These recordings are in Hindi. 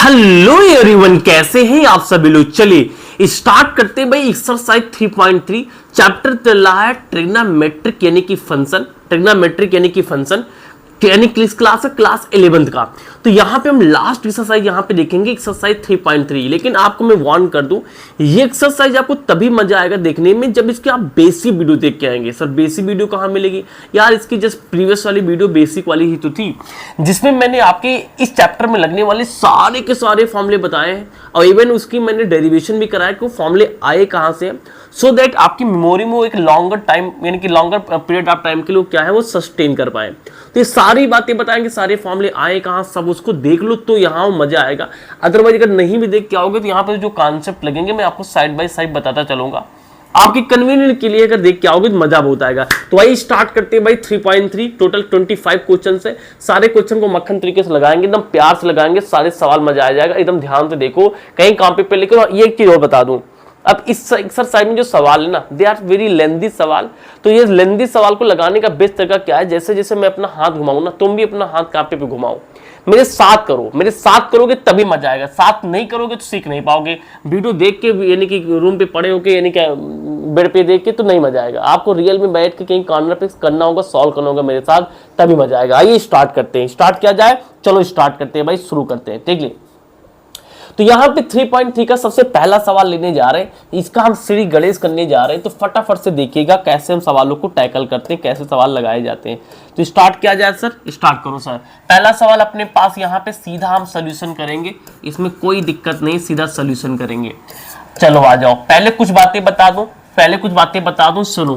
हेलो एवरीवन, कैसे हैं आप सभी लोग। चलिए स्टार्ट करते हैं भाई। एक्सरसाइज 3.3 चैप्टर चल रहा है ट्रिग्नोमेट्रिक यानी कि फंक्शन। ट्रिग्नोमेट्रिक यानी कि फंक्शन यानी क्लास है क्लास 11th का। तो यहाँ पे हम लास्ट एक्सरसाइज यहाँ पे देखेंगे एक्सरसाइज 3.3। लेकिन आपको मैं वार्न कर दूं, ये एक्सरसाइज आपको तभी मजा आएगा देखने में जब इसके आप बेसिक वीडियो देख के आएंगे। सर बेसिक वीडियो कहाँ मिलेगी यार? इसकी जस्ट प्रीवियस वाली वीडियो बेसिक वाली ही तो थी, जिसमें मैंने आपके इस चैप्टर में लगने वाले सारे के सारे फॉर्मूले बताए हैं और इवन उसकी मैंने डेरिवेशन भी कराया कि वो फॉर्मूले आए कहाँ से, सो दैट आपकी मेमोरी में वो एक लॉन्गर टाइम यानी कि लॉन्गर पीरियड ऑफ टाइम के लिए क्या है वो सस्टेन कर पाए। तो ये सारी बातें बताएंगे, सारे फॉर्मूले आए कहाँ, सब उसको देख लो तो यहाँ मजा आएगा। अदरवाइज अगर नहीं भी देख के आओगे तो यहाँ पर जो कॉन्सेप्ट लगेंगे मैं आपको साइड बाय साइड बताता चलूंगा। आपकी कन्वीनियंट के लिए अगर देख के आओगे तो मजा बहुत आएगा। तो वही स्टार्ट करते हैं भाई। 3.3 टोटल 25 क्वेश्चन है। सारे क्वेश्चन को मक्खन तरीके से लगाएंगे, एकदम प्यार से लगाएंगे, सारे सवाल मजा आ जाएगा। एकदम ध्यान से देखो, कहीं कॉपी पे लिखो। ये एक चीज और बता दूं, अब इस एक्सरसाइज में जो सवाल है ना, दे आर वेरी लेंथी सवाल। तो ये लेंथी सवाल को लगाने का बेस्ट तरीका क्या है, जैसे जैसे मैं अपना हाथ घुमाऊं ना, तुम भी अपना हाथ कॉपी पे घुमाओ। मेरे साथ करो, मेरे साथ करोगे तभी मजा आएगा। साथ नहीं करोगे तो सीख नहीं पाओगे। वीडियो देख के यानी कि रूम पे पड़े होके यानी कि बेड पे देख के तो नहीं मजा आएगा। आपको रियल में बैठ के कहीं कॉर्नर पे करना होगा, सॉल्व करना होगा मेरे साथ, तभी मजा आएगा। आइए स्टार्ट करते हैं। स्टार्ट किया जाए, चलो स्टार्ट करते हैं भाई, शुरू करते हैं। ठीक है, तो यहाँ पे 3.3 का सबसे पहला सवाल लेने जा रहे हैं। इसका हम श्री गणेश करने जा रहे हैं। तो फटाफट से देखिएगा कैसे हम सवालों को टैकल करते हैं, कैसे सवाल लगाए जाते हैं। तो स्टार्ट किया जाए सर, स्टार्ट करो सर। पहला सवाल अपने पास यहाँ पे सीधा हम सोल्यूशन करेंगे, इसमें कोई दिक्कत नहीं, सीधा सोल्यूशन करेंगे। चलो आ जाओ। पहले कुछ बातें बता दूं, सुनो।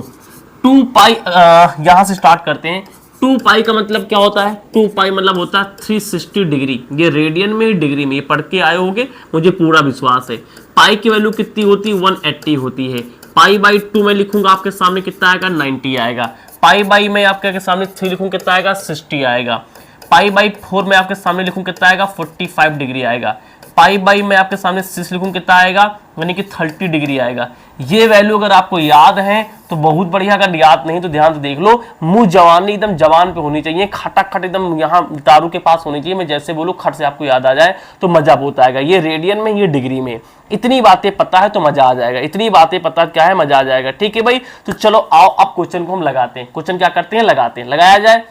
2 पाई यहाँ से स्टार्ट करते हैं। 2 पाई का मतलब क्या होता है? 2 पाई मतलब होता है 360 डिग्री। ये रेडियन में, डिग्री में, ये पढ़ के आए होंगे, मुझे पूरा विश्वास है। पाई की वैल्यू कितनी होती है? 180 होती है। पाई बाई 2 में लिखूंगा आपके सामने कितना आएगा? 90 आएगा। पाई बाई में आपके सामने 3 लिखूं कितना आएगा? 60 आएगा। पाई बाई 4 में आपके सामने लिखूं कितना आएगा? 45 डिग्री आएगा। पाई बाई में आपके सामने 6 लिखूं कितना आएगा? यानी कि 30 डिग्री आएगा। ये वैल्यू अगर आपको याद है तो बहुत बढ़िया, अगर याद नहीं तो ध्यान से देख लो। मुंह जवानी एकदम जवान पे होनी चाहिए, खटाखट एकदम यहाँ दारू के पास होनी चाहिए। मैं जैसे बोलूँ खट से आपको याद आ जाए तो मजा बहुत आएगा। ये रेडियन में, ये डिग्री में, इतनी बातें पता है तो मजा आ जाएगा। इतनी बातें पता क्या है, मजा आ जाएगा। ठीक है भाई, तो चलो आओ अब क्वेश्चन को हम लगाते हैं। क्वेश्चन क्या करते हैं? लगाते हैं, लगाया जाए।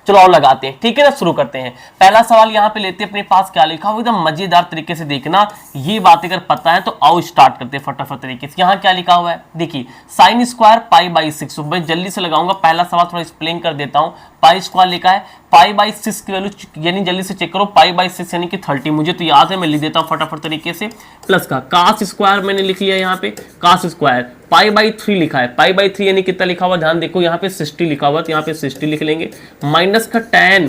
चलो और लगाते हैं, ठीक है ना, शुरू करते हैं। पहला सवाल यहाँ पे लेते हैं, अपने पास क्या लिखा हुआ एकदम मजेदार तरीके से देखना। ये बात अगर पता है तो आओ स्टार्ट करते हैं फटाफट तरीके से। यहाँ क्या लिखा हुआ है देखिए, साइन स्क्वायर पाई बाई 6। मैं जल्दी से लगाऊंगा, पहला सवाल थोड़ा एक्सप्लेन कर देता हूँ। पाई स्क्वायर लिखा है, पाई बाई 6 की वैल्यू यानी जल्दी से चेक करो, पाई बाई 6 यानी कि 30। मुझे तो याद है, मैं लिख देता हूँ फटाफट तरीके से। प्लस का कास स्क्वायर मैंने लिख लिया यहाँ पे, कास स्क्वायर पाई बाई 3 लिखा है। पाई बाई 3 यानी कितना लिखा हुआ? ध्यान देखो यहाँ पे 60 लिखा हुआ, तो यहाँ पे 60 लिख लेंगे। माइनस का tan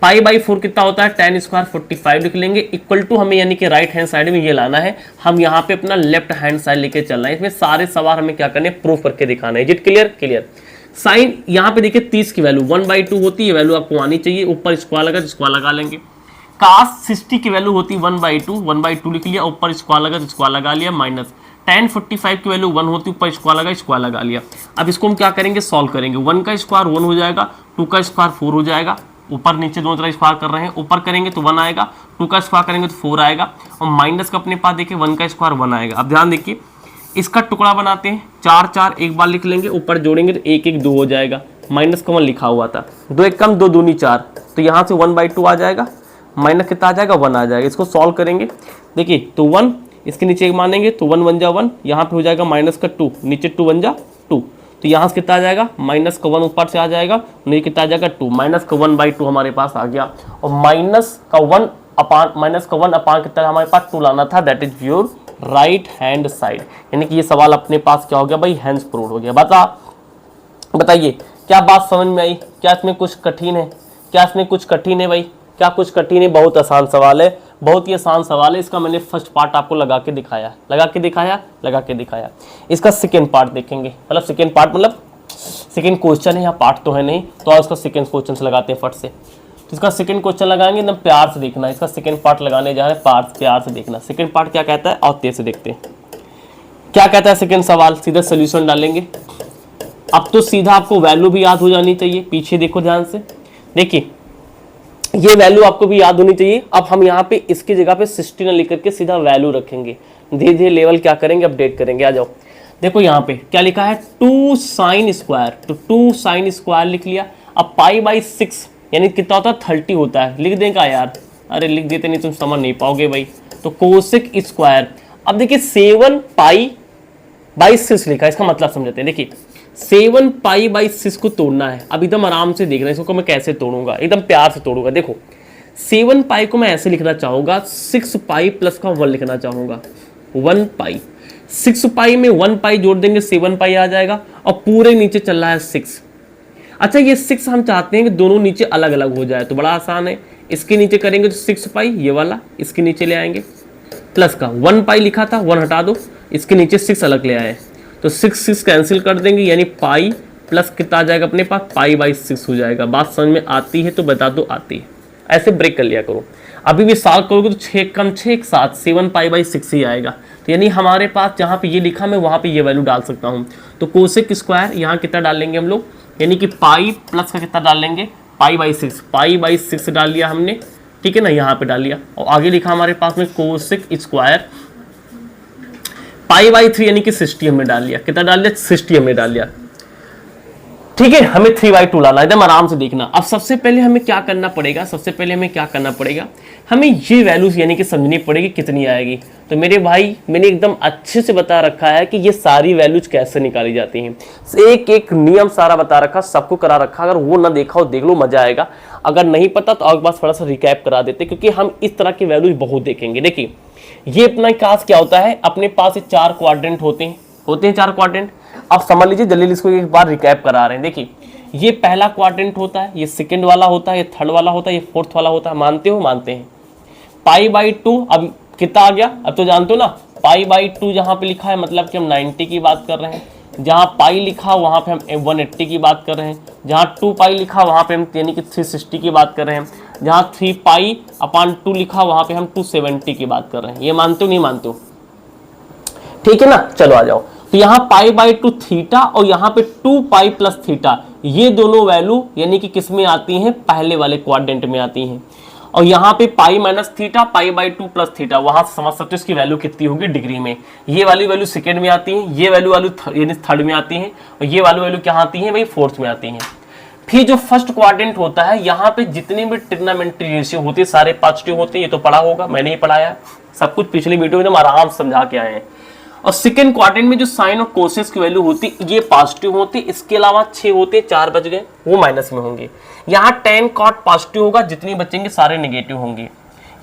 पाई बाई 4 कितना होता है? tan स्क्वायर 45 लिख लेंगे। इक्वल टू हमें यानी कि राइट हैंड साइड में ये लाना है। हम यहाँ पे अपना लेफ्ट हैंड साइड लेके चलना है। इसमें सारे सवाल हमें क्या करने, प्रूफ करके दिखाना है। Is it clear? Clear. Sine यहाँ पे देखिए 30 की वैल्यू 1/2 होती है, वैल्यू आपको आनी चाहिए। ऊपर स्क्वायर लगा तो स्क्वायर लगा लेंगे। कास 60 की वैल्यू होती है 1/2 लिख लिया, ऊपर स्क्वायर लगा तो स्क्वायर लगा लिया। माइनस tan 45 की वैल्यू 1 होती है, ऊपर स्क्वायर लगा लिया। अब इसको हम क्या करेंगे, सॉल्व करेंगे। 1 का स्क्वायर 1 हो जाएगा, 2 का स्क्वायर 4 हो जाएगा। ऊपर नीचे दोनों तरह स्क्वायर कर रहे हैं, ऊपर करेंगे तो 1 आएगा, 2 का स्क्वायर करेंगे तो 4 आएगा, और माइनस का अपने पास देखिए 1 का स्क्वायर 1 आएगा। अब ध्यान देखिए, इसका टुकड़ा बनाते हैं। 4 4 एक बार लिख लेंगे, ऊपर जोड़ेंगे तो 1 1 2 हो जाएगा। माइनस का 1 लिखा हुआ था, 2 1 कम 2 दूनी 4, तो यहाँ से 1/2 आ जाएगा। माइनस कितना आ जाएगा? 1 आ जाएगा। इसको सॉल्व करेंगे, देखिए तो 1 इसके नीचे एक मानेंगे तो 1 1 जा 1, यहाँ पे हो जाएगा माइनस का 2, नीचे 2 1 जा 2, तो यहाँ से कितना आ जाएगा? माइनस का 1 ऊपर से आ जाएगा, नहीं कितना आ जाएगा? 2। माइनस का 1/2 हमारे पास आ गया, और माइनस का 1 अपान कितना हमारे पास? 2 लाना था। That is your right hand side. यानी कि ये सवाल अपने पास क्या हो गया भाई? हैंड्स प्रूव्ड हो गया। बताइए क्या बात समझ में आई? क्या इसमें कुछ कठिन है? क्या इसमें कुछ कठिन है भाई? क्या कुछ कठिन है? बहुत आसान सवाल है, बहुत ही आसान सवाल है। इसका मैंने फर्स्ट पार्ट आपको लगा के दिखाया। इसका सेकेंड पार्ट देखेंगे, मतलब सेकेंड पार्ट मतलब सेकेंड क्वेश्चन है, यहाँ पार्ट तो है नहीं, तो इसका सेकेंड क्वेश्चन से लगाते हैं फट से। तो इसका सेकेंड क्वेश्चन लगाएंगे, एकदम प्यार से देखना। इसका सेकेंड पार्ट लगाने जा रहे हैं, प्यार से देखना। सेकेंड पार्ट क्या कहता है, और तेज से देखते हैं क्या कहता है सेकेंड सवाल। सीधा सोल्यूशन डालेंगे। अब तो सीधा आपको वैल्यू भी याद हो जानी चाहिए। पीछे देखो ध्यान से, देखिए ये वैल्यू आपको भी याद होनी चाहिए। अब हम यहाँ पे इसकी जगह पे 16 लिख करके सीधा वैल्यू रखेंगे, धीरे धीरे लेवल क्या करेंगे, अपडेट करेंगे। आ जाओ, देखो यहाँ पे क्या लिखा है 2 sin स्क्वायर, तो 2 sin स्क्वायर लिख लिया। अब पाई बाई 6 यानी कितना होता है 30 होता है, लिख देगा यार, अरे लिख देते नहीं तुम समझ नहीं पाओगे भाई। तो कोसेक स्क्वायर, अब देखिए 7 पाई बाई 6 लिखा है, इसका मतलब समझते हैं। देखिए 7 पाई बाई 6 को तोड़ना है, अब एकदम आराम से देख रहे हैं इसको मैं कैसे तोड़ूंगा, एकदम प्यार से तोड़ूंगा। देखो 7 पाई को मैं ऐसे लिखना चाहूंगा, 6 पाई प्लस का 1 लिखना चाहूंगा, 1 पाई। 6 पाई में 1 पाई जोड़ देंगे 7 पाई आ जाएगा, और पूरे नीचे चल रहा है 6। अच्छा ये 6 हम चाहते हैं कि दोनों नीचे अलग अलग हो जाए, तो बड़ा आसान है, इसके नीचे करेंगे तो 6 पाई ये वाला इसके नीचे ले आएंगे, प्लस का 1 पाई लिखा था 1 हटा दो, इसके नीचे 6 अलग ले आए, तो 6 कैंसिल कर देंगे, यानी पाई प्लस कितना आ जाएगा अपने पास, पाई बाई 6 हो जाएगा। बात समझ में आती है तो बता दो आती है, ऐसे ब्रेक कर लिया करो। अभी भी सॉल्व करोगे तो 6 कम 6 एक साथ 7 पाई बाई 6 ही आएगा, तो यानी हमारे पास जहाँ पे ये लिखा मैं वहाँ पे ये वैल्यू डाल सकता हूँ। तो कोसेक स्क्वायर यहाँ कितना डाल लेंगे हम लोग, यानी कि पाई प्लस का कितना डाल लेंगे, पाई बाई 6, पाई बाई 6 डाल लिया हमने, ठीक है ना, यहाँ पे डाल लिया। और आगे लिखा हमारे पास में कोसेक स्क्वायर पाई बाई 3 यानी कि 60 हमने डाल लिया, कितना डाल लिया 60 हमने डाल लिया, ठीक है। हमें 3/2 लाना, एकदम आराम से देखना। अब सबसे पहले हमें क्या करना पड़ेगा, सबसे पहले हमें क्या करना पड़ेगा, हमें ये वैल्यूज यानी कि समझनी पड़ेगी कितनी आएगी। तो मेरे भाई मैंने एकदम अच्छे से बता रखा है कि ये सारी वैल्यूज कैसे निकाली जाती हैं, एक एक नियम सारा बता रखा, सबको करा रखा। अगर वो ना देखा हो देख लो, मजा आएगा। अगर नहीं पता तो एक बार थोड़ा सा रिकैप करा देते, क्योंकि हम इस तरह की वैल्यूज बहुत देखेंगे। देखिए ये अपना काज क्या होता है, अपने पास 4 क्वाड्रेंट होते हैं 4 क्वाड्रेंट। अब समझ लीजिए जल्दी इसको एक बार रिकैप करा रहे हैं। देखिए ये पहला क्वाड्रेंट होता है, ये सेकंड वाला होता है, ये थर्ड वाला होता है, ये फोर्थ वाला होता है। मानते हो, मानते हैं। पाई बाई 2 अब कितना आ गया, अब तो जानते हो ना, पाई बाई 2 जहां पे लिखा है मतलब कि हम 90 की बात कर रहे हैं, जहां पाई लिखा वहां पे हम 180 की बात कर रहे हैं, जहां 2 पाई लिखा वहां पे हम यानी कि 360 की बात कर रहे हैं, जहां 3 पाई अपॉन 2 लिखा वहां पे हम 270 की बात कर रहे हैं। ये मानते हो नहीं मानते हो, ठीक है ना। चलो आ जाओ, तो यहाँ पाई बाई 2 थीटा और यहाँ पे 2 पाई प्लस थीटा, ये दोनों वैल्यू यानी कि किस में आती हैं, पहले वाले क्वाड्रेंट में आती हैं। और यहाँ पे pi minus theta, pi by 2 plus theta, वहां समझ सकते हो इसकी वैल्यू कितनी होगी डिग्री में। ये वाली वैल्यू सेकंड में आती है, ये वैल्यू यानी थर्ड में आती है, और ये वाली वैल्यू क्या आती है भाई, फोर्थ में आती है। फिर जो फर्स्ट क्वाड्रेंट होता है, यहाँ पे जितने भी ट्रिग्नोमेट्री रेशियो होते हैं सारे पॉजिटिव होते हैं। ये तो पढ़ा होगा, मैंने ही पढ़ाया, सब कुछ पिछली वीडियो में एकदम आराम से समझा के आए हैं। और सेकंड क्वाड्रेंट में जो साइन और कोसेस की वैल्यू होती है ये पॉजिटिव होती है, इसके अलावा 6 होते, 4 बच गए, वो माइनस में होंगे। यहाँ tan cot पॉजिटिव होगा, जितने बचेंगे सारे नेगेटिव होंगे।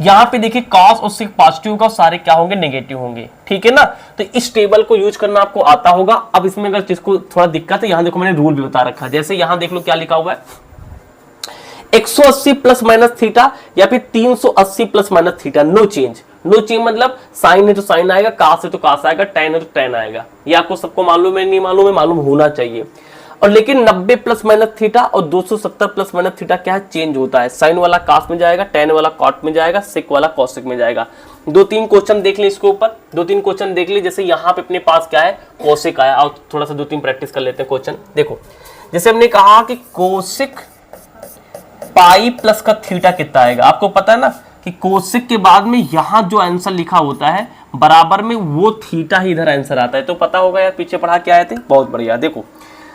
यहाँ पे देखिए cos और sec पॉजिटिव होगा, सारे क्या होंगे, नेगेटिव होंगे, ठीक है ना। तो इस टेबल को यूज करना आपको आता होगा। अब इसमें अगर जिसको थोड़ा दिक्कत है, यहाँ देखो मैंने रूल भी बता रखा है। जैसे यहाँ देख लो क्या लिखा हुआ है, 180 प्लस माइनस थीटा या फिर 380 plus minus theta, no change. No change मतलब साइन है तो साइन आएगा, कास है तो कास आएगा, टैन है तो टैन आएगा। ये आपको सबको मालूम है, नहीं मालूम है, मालूम होना चाहिए। और लेकिन 90 प्लस माइनस थीटा और 270 प्लस माइनस थीटा क्या है, चेंज होता है। साइन वाला कास में जाएगा, टैन वाला कॉट में जाएगा, सेक वाला कॉसेक में जाएगा। 2-3 क्वेश्चन देख ले इसके ऊपर, 2-3 क्वेश्चन देख ले। जैसे यहाँ पे अपने पास क्या है, कोसेक आया, और थोड़ा सा 2-3 प्रैक्टिस कर लेते हैं क्वेश्चन। देखो जैसे हमने कहा कि कोसेक पाई प्लस का थीटा कितना आएगा, आपको पता है ना कि कोसेक के बाद में यहां जो आंसर लिखा होता है बराबर में वो थीटा ही इधर आंसर आता है। तो पता होगा यार, पीछे पढ़ा के आए थे, बहुत बढ़िया। देखो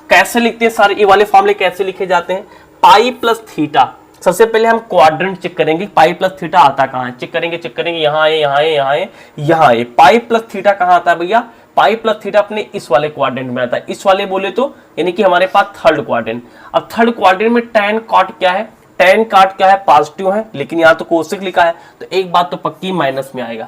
कैसे लिखते हैं सारे ये वाले फॉर्मूले, कैसे लिखे जाते हैं। पाई प्लस थीटा, सबसे पहले हम क्वाड्रेंट चेक करेंगे, पाई प्लस थीटा आता कहाँ है, चेक करेंगे, यहाँ है, यहाँ है, यहाँ है, यहाँ है। पाई प्लस थीटा कहाँ आता है भैया, पाई प्लस थीटा अपने इस वाले क्वाड्रेंट में आता है। इस वाले बोले तो यानी कि हमारे पास थर्ड क्वाड्रेंट। अब थर्ड क्वाड्रेंट में टैन कॉट क्या है, टैन कॉट क्या है, पॉजिटिव है, लेकिन यहाँ तो कोसेक लिखा है, तो एक बात तो पक्की माइनस में आएगा।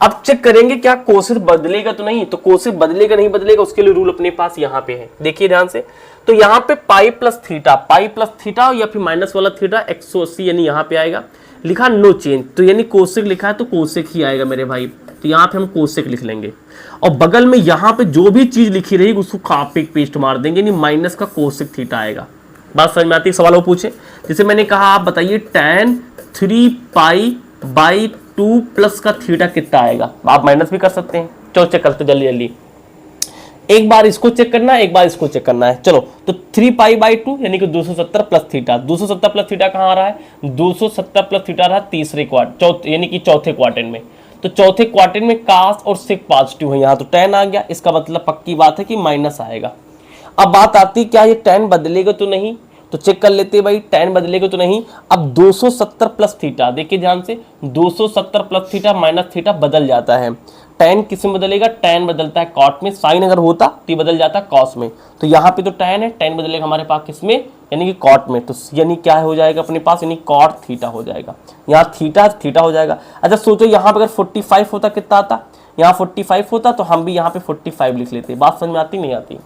अब चेक करेंगे क्या कोसेक बदलेगा तो नहीं, तो कोसेक बदलेगा नहीं बदलेगा, उसके लिए रूल अपने पास यहाँ पे है, देखिए ध्यान से। तो यहाँ पे पाई प्लस थीटा या फिर माइनस वाला थीटा 180 यानी यहाँ पे आएगा, लिखा नो चेंज, तो यानी कोसेक लिखा है तो कोसेक ही आएगा मेरे भाई। तो यहाँ पे हम कोसेक लिख लेंगे, और बगल में यहाँ पे जो भी चीज लिखी रहेगी उसको कॉपी पेस्ट मार देंगे, यानी माइनस का कोसेक थीटा आएगा। बात समझ में आती है, सवाल वो पूछे। जैसे मैंने कहा आप बताइए tan 3 पाई बाई 2 प्लस का थीटा कितना आएगा, आप माइनस भी कर सकते हैं। चलो चेक करते जल्दी जल्दी। एक बार इसको चेक करना है, एक बार इसको चेक करना है। चलो तो 3π/2 यानी कि 270 प्लस थीटा। 270 प्लस थीटा कहाँ आ रहा है? 270 प्लस थीटा रहा तीसरे क्वाड्रेंट, यानी कि चौथे क्वाड्रेंट में। तो चौथे क्वाड्रेंट में cos और sec पॉजिटिव है, यहाँ तो tan आ गया। इसका मतलब पक्की बात है कि माइनस आएगा। अब बात आती क्या ये tan बदलेगा तो नहीं, तो चेक कर लेते हैं भाई, tan बदलेगा तो नहीं। अब 270 प्लस थीटा, देखिए ध्यान से, 270 प्लस थीटा माइनस थीटा बदल जाता है। tan किस में बदलेगा? tan बदलता है cot में, sin अगर होता तो बदल जाता cos में। तो यहाँ पे तो tan है, tan बदलेगा हमारे पास किस में? यानी कि cot में। तो यानी क्या हो जाएगा अपने पास? यानी cot थीटा हो जाएगा। यहाँ थीटा हो जाएगा। अच्छा सोचो यहाँ पे अगर 45 होता कितना आता? यहाँ 45 होता तो हम भी यहाँ पे 45 लिख लेते। बात समझ में आती नहीं आती?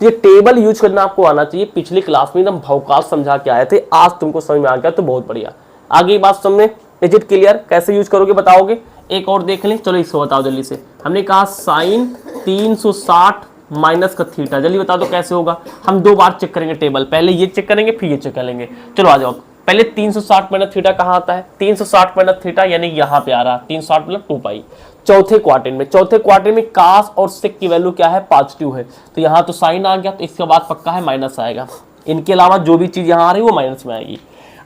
तो ये टेबल यूज करना आपको आना चाहिए। पिछली क्लास में एकदम भौकाल समझा के आए थे, आज तुमको समझ में आ गया तो बहुत बढ़िया। आगे बात समझे, इज इट क्लियर? कैसे यूज करोगे बताओगे? एक और देख लें, चलो इसको बताओ जल्दी से। हमने कहा साइन 360 माइनस का थीटा, जल्दी बता दो कैसे होगा। हम दो बार चेक करेंगे टेबल, पहले ये चेक करेंगे फिर ये चेक करेंगे। चलो आ जाओ, पहले 360 माइनस थीटा कहाँ आता है? 360 माइनस थीटा यानी यहाँ पे आ रहा है 360 मतलब 2π। चौथे क्वाड्रेंट में cos और sec की वैल्यू क्या है? पॉजिटिव है। तो यहाँ तो साइन आ गया, तो इसके बाद पक्का है माइनस आएगा। इनके अलावा जो भी चीज यहाँ आ रही है वो माइनस में आएगी।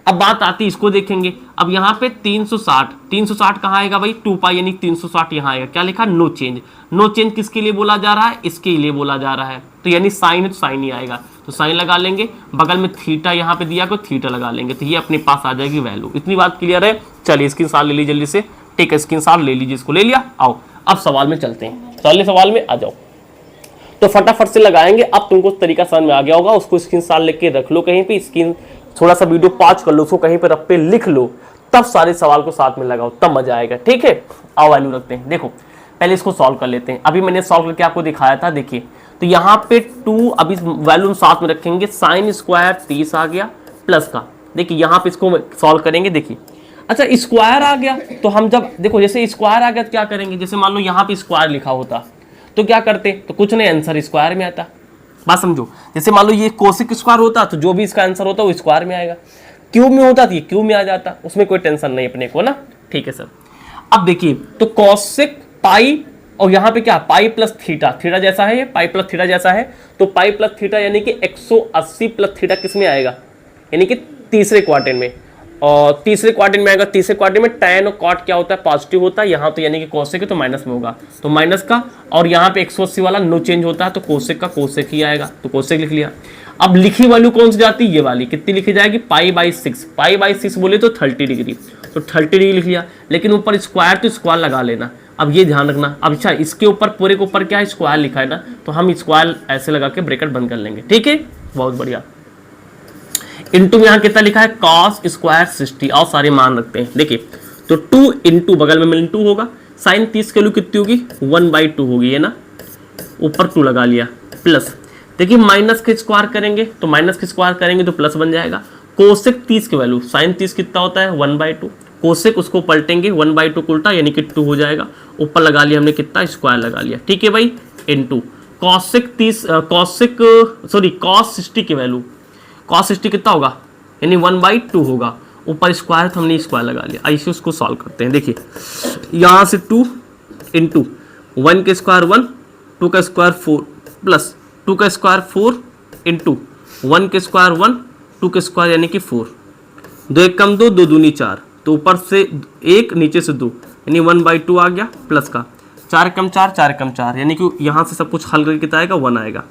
अब बात आती है, इसको देखेंगे। अब यहाँ पे 360 कहाँ आएगा भाई? 2π यानी 360 यहाँ आएगा। क्या लिखा? No change. नो चेंज किसके लिए बोला जा रहा है? इसके लिए बोला जा रहा है। तो यानी साइन है तो साइन ही आएगा, तो साइन लगा लेंगे। बगल में थीटा यहाँ पे दिया को थीटा लगा लेंगे, तो ये अपने पास आ जाएगी वैल्यू। इतनी बात क्लियर है? चलिए स्क्रीनशॉट ले लीजिए जल्दी से। ठीक है, स्क्रीनशॉट ले लीजिए, इसको ले लिया। आओ अब सवाल में चलते हैं, पहले सवाल में आ जाओ। तो फटाफट से लगाएंगे। अब तुमको तरीका समझ में आ गया होगा, उसको स्क्रीनशॉट लेके रख लो कहीं पे, स्क्रीन थोड़ा सा वीडियो पॉज कर लो, उसको कहीं पे रख पे लिख लो, तब सारे सवाल को साथ में लगाओ, तब मजा आएगा। ठीक है, आओ वैल्यू रखते हैं। देखो पहले इसको सॉल्व कर लेते हैं। अभी मैंने सॉल्व करके आपको दिखाया था, देखिए। तो यहाँ पे 2, अभी वैल्यू साथ में रखेंगे। साइन स्क्वायर 30 आ गया प्लस का, देखिए यहाँ पे इसको सॉल्व करेंगे। देखिए अच्छा स्क्वायर आ गया, तो हम जब देखो जैसे स्क्वायर आ गया तो क्या करेंगे? जैसे मान लो यहाँ पे स्क्वायर लिखा होता तो क्या करते? तो कुछ नहीं, आंसर स्क्वायर में आता। बात समझो, जैसे मान लो ये कोसिक स्क्वायर होता तो जो भी इसका आंसर होता वो स्क्वायर में आएगा। क्यूब में होता तो ये क्यूब में आ जाता, उसमें कोई टेंशन नहीं अपने को ना। ठीक है सर। अब देखिए तो कोसिक पाई और यहाँ पे क्या? पाई प्लस थीटा, थीटा जैसा है ये, पाई प्लस थीटा जैसा है। तो पाई प्लस थीटा यानी कि 180 प्लस थीटा किस में आएगा? यानी कि तीसरे क्वाड्रेंट में। और तीसरे क्वाड्रेंट में आएगा। तीसरे क्वाड्रेंट में tan और cot क्या होता है? पॉजिटिव होता है। यहाँ तो यानी कि कोसेक है तो माइनस में होगा, तो माइनस का। और यहाँ पे 180 वाला नो चेंज होता है तो कोसेक का कोसेक ही आएगा, तो कोसेक लिख लिया। अब लिखी वैल्यू कौन सी जाती है? ये वाली। कितनी लिखी जाएगी? π/6। π/6 बोले तो 30 डिग्री, तो 30 डिग्री लिख लिया। लेकिन ऊपर स्क्वायर तो स्क्वायर लगा लेना। अब ये ध्यान रखना। अब अच्छा इसके ऊपर पूरे के ऊपर क्या है? स्क्वायर लिखा है ना, तो हम स्क्वायर ऐसे लगा के ब्रैकेट बंद कर लेंगे। ठीक है, बहुत बढ़िया। इंटू में यहाँ कितना लिखा है? कॉस स्क्वायर 60, और सारे मान रखते हैं। देखिए तो 2 इंटू बगल में इंटू होगा। साइन 30 की वैल्यू कितनी होगी? 1/2 होगी, है ना। ऊपर 2 लगा लिया प्लस। देखिए माइनस के स्क्वायर करेंगे तो माइनस के स्क्वायर करेंगे तो प्लस बन जाएगा। कोसेक 30 की वैल्यू, साइन 30 कितना होता है? 1/2। कोसेक उसको पलटेंगे 1/2 को उल्टा, यानी कि 2 हो जाएगा। ऊपर लगा लिया हमने कितना? स्क्वायर लगा लिया। ठीक है भाई, इंटू कॉसेक 60 की वैल्यू, cos 60 कितना होगा? यानी 1/2 होगा। ऊपर स्क्वायर तो हमने स्क्वायर लगा लिया। ऐसे उसको सॉल्व करते हैं। देखिए यहाँ से 2 इंटू 1 के स्क्वायर 1, 2 का स्क्वायर 4 प्लस 2 का स्क्वायर 4 इंटू 1 के स्क्वायर 1, 2 के स्क्वायर यानी कि 4। 2 1 कम 2, 2 दूनी 4, तो ऊपर से 1 नीचे से 2 यानी 1/2 आ गया प्लस का। 4 कम 4, 4 कम 4 यानी कि यहाँ से सब कुछ हल करके कितना आएगा? 1 आएगा।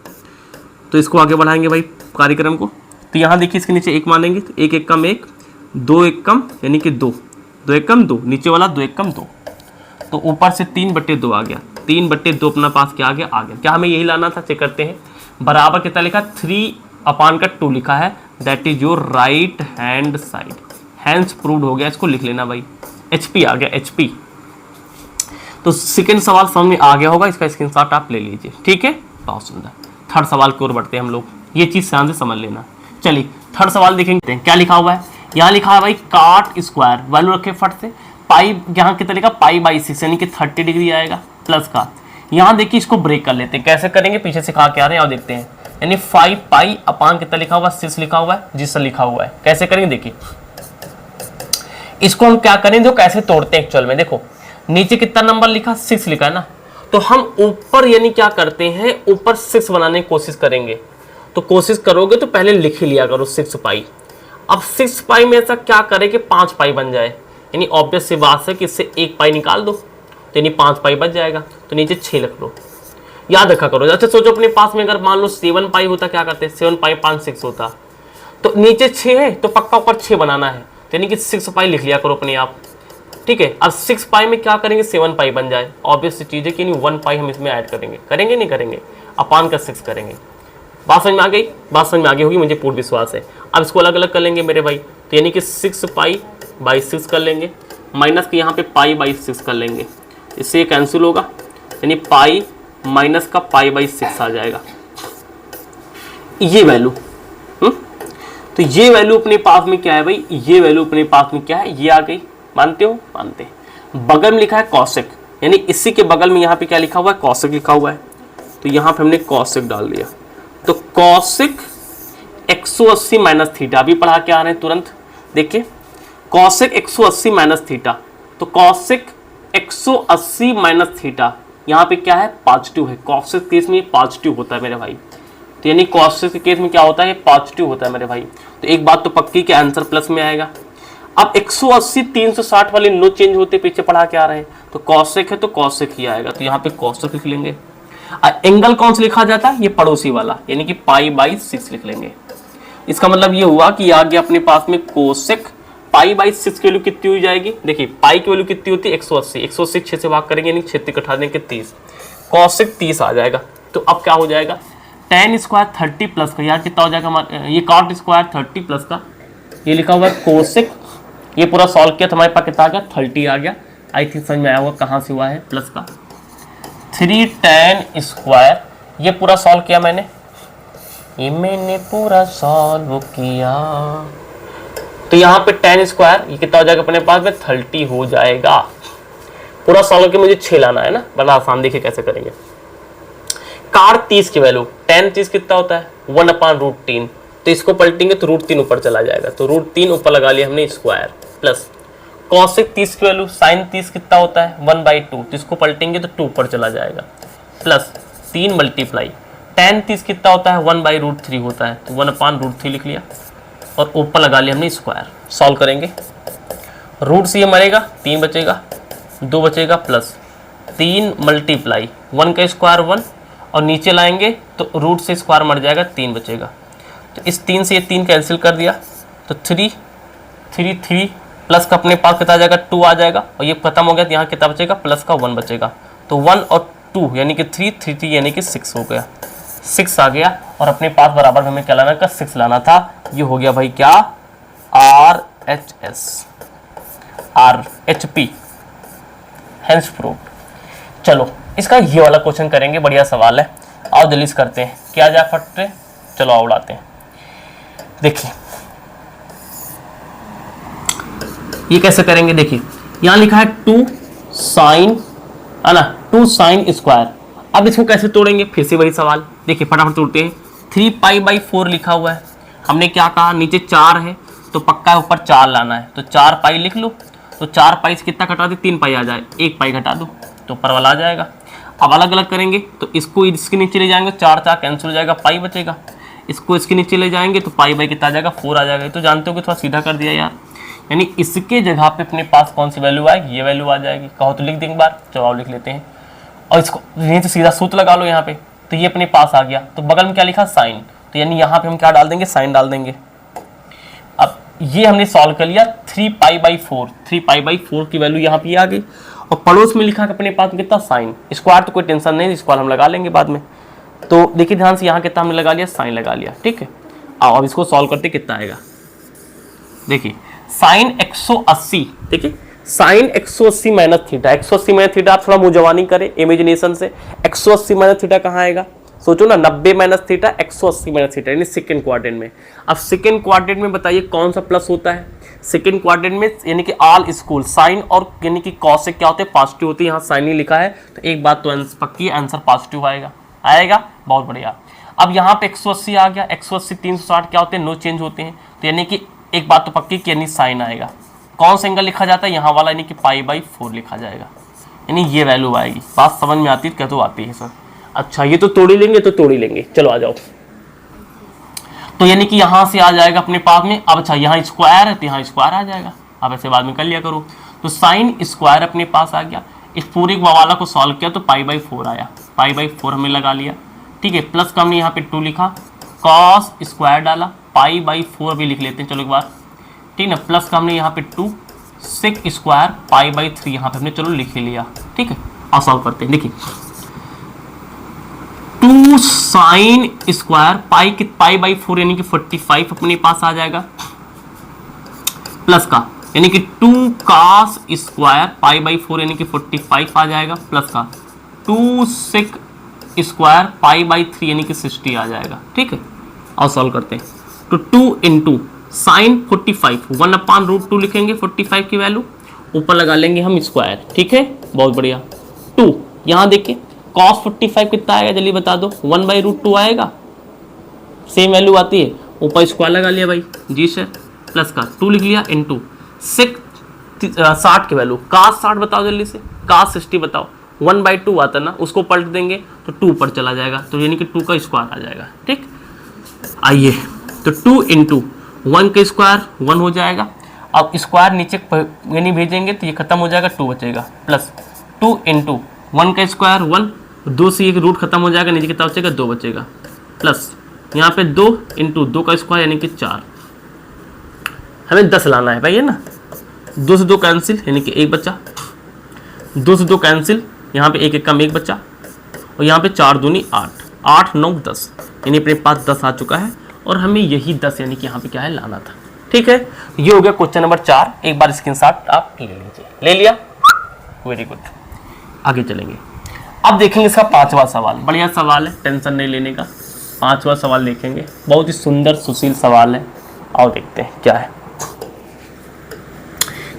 तो इसको आगे बढ़ाएंगे भाई कार्यक्रम को। तो यहाँ देखिए इसके नीचे 1 मानेंगे तो 1 1 कम 1, 2 1 कम यानी कि 2, 2 1 कम 2, नीचे वाला 2 1 कम 2, तो ऊपर से 3/2 आ गया। 3/2 अपना पास क्या आ गया? आ गया। क्या हमें यही लाना था? चेक करते हैं। बराबर कितना लिखा? 3/2 लिखा है, that is your right hand side. Hands proved हो गया, इसको लिख लेना भाई। HP आ गया, HP। तो सेकेंड सवाल समझ में आ गया होगा, इसका स्क्रीनशॉट आप ले लीजिए। ठीक है, बहुत सुंदर। थर्ड सवाल की ओर बढ़ते हैं हम लोग, ये चीज ध्यान से समझ लेना। चलिए थर्ड सवाल देखेंगे, क्या लिखा हुआ है। यहाँ लिखा है भाई cot स्क्वायर, वैल्यू रखे फट से। पाई यहाँ कितना लिखा? π/6 यानी कि 30 डिग्री आएगा प्लस का। यहाँ देखिए इसको ब्रेक कर लेते हैं, कैसे करेंगे पीछे सिखा के आ रहे हैं और देखते हैं। यानी 5π अपान कितना लिखा हुआ? 6 लिखा हुआ है, जिससे लिखा हुआ है। कैसे करेंगे देखिए, इसको हम क्या करेंगे, जो कैसे तोड़ते हैं एक्चुअल में। देखो नीचे कितना नंबर लिखा? 6 लिखा है ना, तो हम ऊपर यानी क्या करते हैं, ऊपर 6 बनाने की कोशिश करेंगे। तो कोशिश करोगे तो पहले लिख ही लिया करो 6 पाई। अब 6 पाई में ऐसा क्या करें कि 5 पाई बन जाए, यानी ऑब्वियस सी बात है कि इससे 1 पाई निकाल दो तो यानी 5 पाई बच जाएगा। तो नीचे 6 रख लो, याद रखा करो। अच्छा सोचो अपने पास में अगर मान लो 7 पाई होता, क्या करते, 7 पाई 5 6 होता, तो नीचे 6 है तो पक्का ऊपर 6 बनाना है, तो यानी कि 6 पाई लिख लिया करो अपने आप। ठीक है, अब 6 पाई में क्या करेंगे, 7 पाई बन जाए। ऑब्वियस सी चीज़ है कि 1 पाई हम इसमें ऐड करेंगे, करेंगे नहीं करेंगे, अपान का 6 करेंगे। बात समझ में आ गई, बात समझ में आ गई होगी, मुझे पूर्ण विश्वास है। अब इसको अलग अलग कर लेंगे मेरे भाई, तो यानी कि 6 पाई बाई 6 कर लेंगे, माइनस के यहाँ पे पाई बाई 6 कर लेंगे, इससे ये कैंसिल होगा, यानी पाई माइनस का पाई बाई 6 आ जाएगा, ये वैल्यू। तो ये वैल्यू अपने पास में क्या है भाई, ये वैल्यू अपने पास में क्या है, ये आ गई। मानते हो, मानते हैं। बगल में लिखा है कॉसेक, यानी इसी के बगल में यहाँ पे क्या लिखा हुआ है, कॉसेक लिखा हुआ है, तो यहाँ पे हमने कॉसेक डाल दिया। तो कॉसेक 180 माइनस थीटा, अभी पढ़ा के आ रहे हैं तुरंत, देखिए कॉसेक 180 माइनस थीटा, तो कॉसेक 180 माइनस थीटा यहाँ पे क्या है, पॉजिटिव है। कॉसेक केस में पॉजिटिव होता है मेरे भाई, तो यानी कॉसेक के केस में क्या होता है, पॉजिटिव होता है मेरे भाई। तो एक बात तो पक्की कि आंसर प्लस में आएगा। अब 180 360 वाले नो चेंज होते, पीछे पढ़ा के आ रहे हैं, तो कॉसेक है तो कॉसेक ही आएगा, तो यहाँ पे कॉसेक लिख लेंगे। एंगल कौन सा लिखा जाता है, ये पड़ोसी वाला, यानी कि पाई बाई 6 लिख लेंगे। इसका मतलब ये हुआ कि आ गया अपने पास में कोसेक पाई बाई 6 की वैल्यू कितनी हो जाएगी, देखिए पाई की वैल्यू कितनी होती है 180, 180 6 से भाग करेंगे यानी 6 कटा देंगे 30, कोसेक 30 आ जाएगा। तो अब क्या हो जाएगा, tan स्क्वायर 30 प्लस का, यार कितना हो जाएगा हमारा, ये cot स्क्वायर 30 प्लस का, ये लिखा हुआ है कोसेक, ये पूरा सॉल्व किया तो हमारे पास कितना आ गया, 30 आ गया। आई थिंक समझ में आया हुआ कहाँ से हुआ है प्लस का, 3 tan स्क्वायर, ये पूरा सॉल्व किया मैंने, ये मैंने पूरा सॉल्व किया, तो यहाँ पे tan स्क्वायर ये कितना हो जाएगा अपने पास में 30 हो जाएगा। पूरा सॉल्व करके मुझे 6 लाना है ना, बड़ा आसान, देखिए कैसे करेंगे। कार 30 की वैल्यू, tan 30 कितना होता है 1/√3, तो इसको पलटेंगे तो √3 ऊपर चला जाएगा, तो √3 ऊपर लगा लिया हमने स्क्वायर, प्लस कॉसेक 30 की वैल्यू sin 30 कितना होता है 1/2, तो इसको पलटेंगे तो 2 ऊपर चला जाएगा, प्लस 3 मल्टीप्लाई tan 30 कितना होता है 1/√3 होता है, तो 1/√3 लिख लिया और ऊपर लगा लिया हमने स्क्वायर। सॉल्व करेंगे, रूट से ये मरेगा, 3 बचेगा, 2 बचेगा, प्लस 3 मल्टीप्लाई 1 का स्क्वायर 1, और नीचे लाएंगे तो रूट से स्क्वायर मर जाएगा, 3 बचेगा, तो इस 3 से ये 3 कैंसिल कर दिया, तो 3 प्लस का अपने पास कितना आ जाएगा 2 आ जाएगा, और ये खत्म हो गया, तो यहाँ कितना बचेगा प्लस का 1 बचेगा, तो 1 और 2 यानी कि 3 यानी कि 6 हो गया, 6 आ गया, और अपने पास बराबर हमें क्या लाना था, 6 लाना था। ये हो गया भाई क्या, RHP हेंस प्रूव्ड। चलो इसका ये वाला क्वेश्चन करेंगे, बढ़िया सवाल है, आओ जल्दी से करते हैं, क्या जाए फटते, चलो आओ उड़ाते हैं। देखिए ये कैसे करेंगे, देखिए यहाँ लिखा है 2 साइन, है ना, 2 साइन स्क्वायर। अब इसको कैसे तोड़ेंगे, फिर से वही सवाल, देखिए फटाफट तोड़ते हैं। 3 पाई बाई 4 लिखा हुआ है, हमने क्या कहा, नीचे 4 है तो पक्का ऊपर 4 लाना है, तो 4 पाई लिख लो, तो 4 पाई से कितना घटा दे, 3 पाई आ जाए, 1 पाई घटा दो तो ऊपर वाला आ जाएगा। अब अलग अलग करेंगे, तो इसको इसके नीचे ले जाएंगे, 4 कैंसिल हो जाएगा, पाई बचेगा, इसको इसके नीचे ले जाएंगे तो पाई बाई कितना आ जाएगा 4 आ जाएगा। तो जानते हो कि थोड़ा सीधा कर दिया यार, यानी इसके जगह पे अपने पास कौन सी वैल्यू आएगी, ये वैल्यू आ जाएगी। कहो तो लिख देंगे बार, जवाब लिख लेते हैं, और इसको यहीं से सीधा सूत्र लगा लो यहाँ पे, तो ये अपने पास आ गया। तो बगल में क्या लिखा, साइन, तो यानी यहाँ पे हम क्या डाल देंगे, साइन डाल देंगे। अब ये हमने सॉल्व कर लिया, 3 पाई बाई 4 की वैल्यू यहाँ पे आ गई, और पड़ोस में लिखा अपने पास कितना, साइन, स्क्वायर तो कोई टेंशन नहीं, स्क्वायर हम लगा लेंगे बाद में। तो देखिए ध्यान से, यहाँ कितना हमने लगा लिया, साइन लगा लिया, ठीक है। अब इसको सॉल्व करते कितना आएगा, देखिए साइन 180, देखिए sine 180 minus theta, 180 minus theta, आप थोड़ा मुंह करें इमेजिनेशन से, 180 माइनस थीटा कहाँ आएगा, सोचो ना, 90 माइनस थीटा 180 माइनस थीटा, यानी सेकंड क्वाड्रेंट में। अब सेकंड क्वाड्रेंट में बताइए कौन सा प्लस होता है, सेकंड क्वाड्रेंट में यानी कि ऑल स्कूल साइन और यानी कि कॉस से क्या होते हैं, पॉजिटिव होती है, यहाँ साइन ही लिखा है, तो एक बात तो पक्की आंसर पॉजिटिव आएगा, बहुत बढ़िया। अब यहाँ पे 180 आ गया, 180 360 क्या होते हैं, नो चेंज होते हैं, तो यानी कि एक बात तो पक्की कि यानी साइन आएगा। कौन सा एंगल लिखा जाता है, यहाँ वाला, यानी कि पाई बाई 4 लिखा जाएगा। यानी ये वैल्यू आएगी। बात समझ में आती है? क्या तो आती है सर। अच्छा ये तो तोड़ ही लेंगे, तो तोड़ ही लेंगे, चलो आ जाओ। तो यानी कि यहाँ से आ जाएगा अपने पास में। अब अच्छा यहाँ स्क्वायर है तो यहाँ स्क्वायर आ जाएगा, अब ऐसे बाद में कर लिया करो। तो साइन स्क्वायर अपने पास आ गया। इस पूरे वाला को सॉल्व किया तो π/4 आया, π/4 हमें लगा लिया, ठीक है। प्लस का हमने यहाँ पे 2 लिखा, कॉस स्क्वायर डाला, π/4 भी लिख लेते हैं चलो एक बार, ठीक है ना। प्लस का हमने यहाँ पे 2 सेक स्क्वायर π/3 यहाँ पे हमने चलो लिख ही लिया, ठीक है। अब सॉल्व करते हैं। देखिए 2 साइन स्क्वायर π/4 यानी कि 45 अपने पास आ जाएगा, प्लस का यानी कि 2 cos स्क्वायर π/4 यानी कि 45 आ जाएगा, प्लस का 2 सेक स्क्वायर π/3 यानी कि 60 आ जाएगा, ठीक है। और सॉल्व करते हैं। तो 2 इंटू साइन 45 1/√2 लिखेंगे, 45 की वैल्यू ऊपर लगा लेंगे हम स्क्वायर, ठीक है, बहुत बढ़िया। 2 यहाँ देखिए cos 45 कितना आएगा जल्दी बता दो, 1/√2 आएगा, सेम वैल्यू आती है, ऊपर स्क्वायर लगा लिया भाई, जी सर, प्लस का 2 लिख लिया इंटू सेक 60 की वैल्यू, cos 60 बताओ जल्दी से, cos 60 बताओ, 1/2 आता ना, उसको पलट देंगे तो 2 पर चला जाएगा, तो यानी कि 2 का स्क्वायर आ जाएगा, ठीक। आइए तो 2 इंटू 1 का स्क्वायर 1 हो जाएगा। अब स्क्वायर नीचे यानी भेजेंगे तो ये खत्म हो जाएगा, 2 बचेगा, प्लस 2 इंटू 1 का स्क्वायर 1, 2 से एक रूट खत्म हो जाएगा, नीचे कितना बचेगा 2 बचेगा, प्लस यहाँ पे 2 इंटू 2 का स्क्वायर यानी कि 4, हमें 10 लाना है भाई, है ना। 2 से 2 कैंसिल यानी कि 1 बचा, 2 से 2 कैंसिल, यहाँ पे 1 1 कम 1 बचा, और यहाँ पे 4 दूनी 8, 8 9 10 यानी अपने पास 10 आ चुका है, और हमें यही 10 यानी कि यहाँ पे क्या है लाना था, ठीक है। ये हो गया क्वेश्चन नंबर 4, एक बार स्क्रीनशॉट आप ले लीजिए, ले लिया, वेरी गुड। आगे चलेंगे, अब देखेंगे इसका 5वां सवाल, बढ़िया सवाल है, टेंशन नहीं लेने का। 5वां सवाल देखेंगे, बहुत ही सुंदर सुशील सवाल है, आओ देखते हैं क्या है,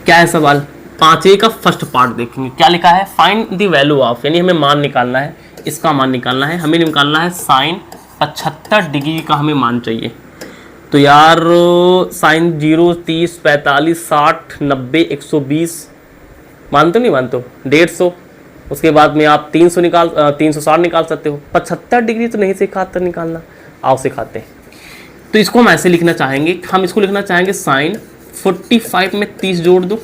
क्या है सवाल। 5A का फर्स्ट पार्ट देखेंगे, क्या लिखा है, फाइंड द वैल्यू ऑफ, यानी हमें मान निकालना है, इसका मान निकालना है, हमें निकालना है साइन 75 डिग्री का हमें मान चाहिए। तो यार साइन 0 30 45 60 90 120 मानते हो नहीं मानते हो, 150, उसके बाद में आप 360 निकाल सकते हो। 75 डिग्री तो नहीं सिखाते निकालना, आओ सिखाते हैं। तो इसको हम ऐसे लिखना चाहेंगे, हम इसको लिखना चाहेंगे साइन 45 में 30 जोड़ दो,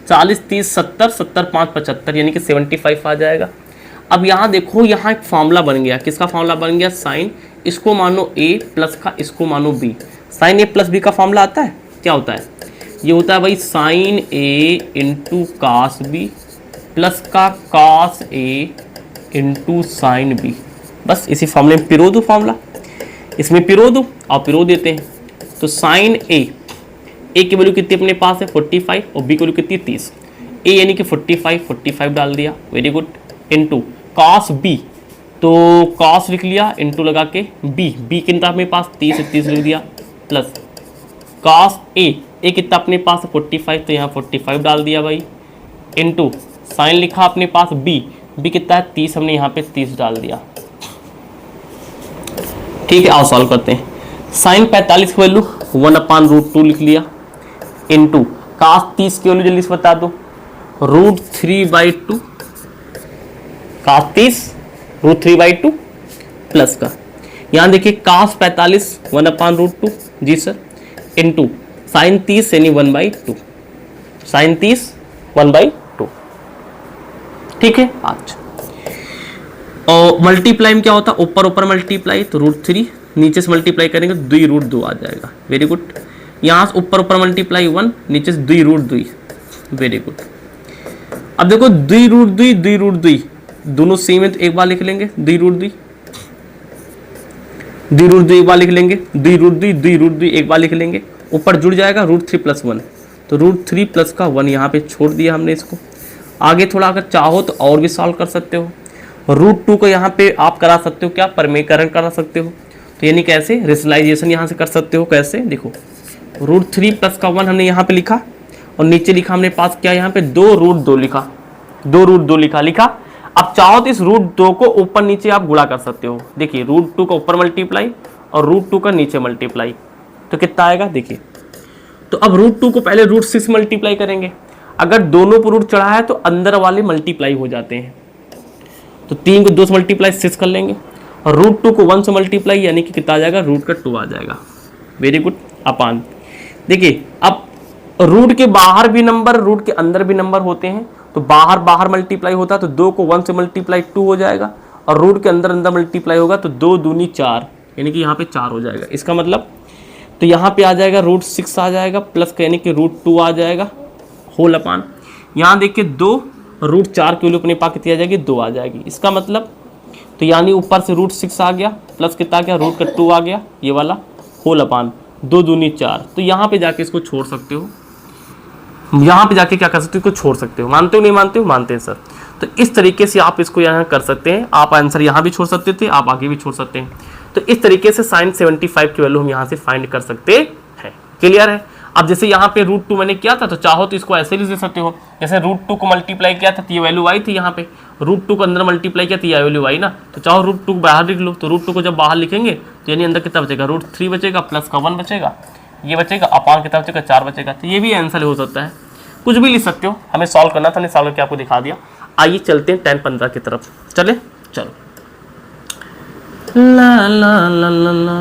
40 30 70 70 5 75 यानी कि 75 आ जाएगा। अब यहाँ देखो, यहाँ एक फॉर्मूला बन गया, किसका फॉर्मूला बन गया, साइन इसको मानो a प्लस का इसको मानो b, sine a plus b का फॉर्मूला आता है, क्या होता है, ये होता है भाई sine a into cos b plus का cos a into sine b, बस इसी फॉर्मूले में पिरो दो, फॉर्मूला इसमें पिरो दो, और पिरो देते हैं। तो साइन a की वैल्यू कितनी अपने पास है 45, और b की वैल्यू कितनी 30, a यानी कि 45 डाल दिया, very good, into cos b, तो कॉस लिख लिया, इंटू लगा के b कितना अपने पास 30 है, 30 लिख दिया, प्लस कॉस a कितना अपने पास 45, तो यहाँ 45 डाल दिया भाई, इंटू साइन लिखा अपने पास b कितना है 30, हमने यहाँ पे 30 डाल दिया, ठीक है। आओ सॉल्व करते हैं। साइन 45 की वैल्यू 1/√2 लिख लिया, इंटू कास 30 की वैल्यू जल्दी से बता दो, √3/2, कास 30 √3/2 प्लस का, यहाँ देखिए कास 45 1/√2, जी सर, इंटू साइन 30 यानी 1/2, साइन 30 1/2, ठीक है। आज और मल्टीप्लाई में क्या होता है, ऊपर मल्टीप्लाई तो √3, नीचे से मल्टीप्लाई करेंगे 2√2 आ जाएगा, वेरी गुड। यहाँ से ऊपर मल्टीप्लाई 1, नीचे से 2√2, वेरी गुड। अब देखो 2√2 दोनों सेम है, तो एक बार लिख लेंगे 2√2 एक बार लिख लेंगे, 2√2 एक बार लिख लेंगे, ऊपर जुड़ जाएगा √3 + 1, तो √3 + का 1 यहाँ पे छोड़ दिया हमने इसको। आगे थोड़ा अगर चाहो तो और भी सॉल्व कर सकते हो, √2 को यहाँ पे आप करा सकते हो क्या, परमीकरण करा सकते हो, तो यानी कैसे, रेशनलाइजेशन यहाँ से कर सकते हो, कैसे देखो, √3 + का 1 हमने यहाँ पे लिखा, और नीचे लिखा हमने पास क्या, यहाँ पे 2√2 लिखा, 2√2 लिखा। अब चाहो तो इस √2 को ऊपर नीचे आप गुणा कर सकते हो, देखिए √2 का ऊपर मल्टीप्लाई और √2 का नीचे मल्टीप्लाई, तो कितना आएगा देखिए। तो अब √2 को पहले √6 मल्टीप्लाई करेंगे, अगर दोनों पर रूट चढ़ा है तो अंदर वाले मल्टीप्लाई हो जाते हैं। तो 3 को 2 से मल्टीप्लाई 6 कर लेंगे और रूट 2 को 1 से मल्टीप्लाई यानी कि कितना आ जाएगा, रूट का 2 आ जाएगा। Very good. अपान देखिए अब रूट के बाहर भी नंबर रूट के अंदर भी नंबर होते हैं, तो बाहर बाहर मल्टीप्लाई होता है तो 2 को 1 से मल्टीप्लाई 2 हो जाएगा और रूट के अंदर अंदर मल्टीप्लाई होगा तो 2 दूनी 4 यानी कि यहाँ पे 4 हो जाएगा। इसका मतलब तो यहाँ पे आ जाएगा रूट 6 आ जाएगा प्लस यानी कि रूट 2 आ जाएगा होल अपान। यहाँ देखिए 2 रूट 4 की वैल्यू अपने पास कितनी आ जाएगी, 2 आ जाएगी। इसका मतलब तो यानी ऊपर से रूट 6 आ गया प्लस कितना आ गया, रूट का 2 आ गया ये वाला होल अपान 2 दूनी 4। तो यहाँ पे जाके इसको छोड़ सकते हो, यहाँ पे जाके क्या कर सकते हो, इसको छोड़ सकते हो। मानते हो नहीं मानते हो, मानते हैं सर। तो इस तरीके से आप इसको यहाँ कर सकते हैं। आप आंसर यहाँ भी छोड़ सकते थे, आप आगे भी छोड़ सकते हैं। तो इस तरीके से sin 75 की वैल्यू हम यहाँ से फाइंड कर सकते हैं। क्लियर है। अब जैसे यहाँ पे रूट 2 मैंने किया था तो चाहो तो इसको ऐसे भी दे सकते हो, जैसे रूट 2 को मल्टीप्लाई किया था तो ये वैल्यू आई थी, यहाँ पे रूट 2 को अंदर मल्टीप्लाई किया तो ये वैल्यू आई ना। तो चाहो रूट 2 को बाहर लिख लो, तो रूट 2 को जब बाहर लिखेंगे तो यानी अंदर कितना बचेगा, रूट 3 बचेगा प्लस का 1 बचेगा, ये बचेगा अपान कितना बचेगा, 4 बचेगा। तो ये भी आंसर हो सकता है, कुछ भी लिख सकते हो। हमें सॉल्व करना था, हमने सॉल्व करके आपको दिखा दिया। आइए चलते हैं 10-15 की तरफ। चले चलो ला ला ला ला ला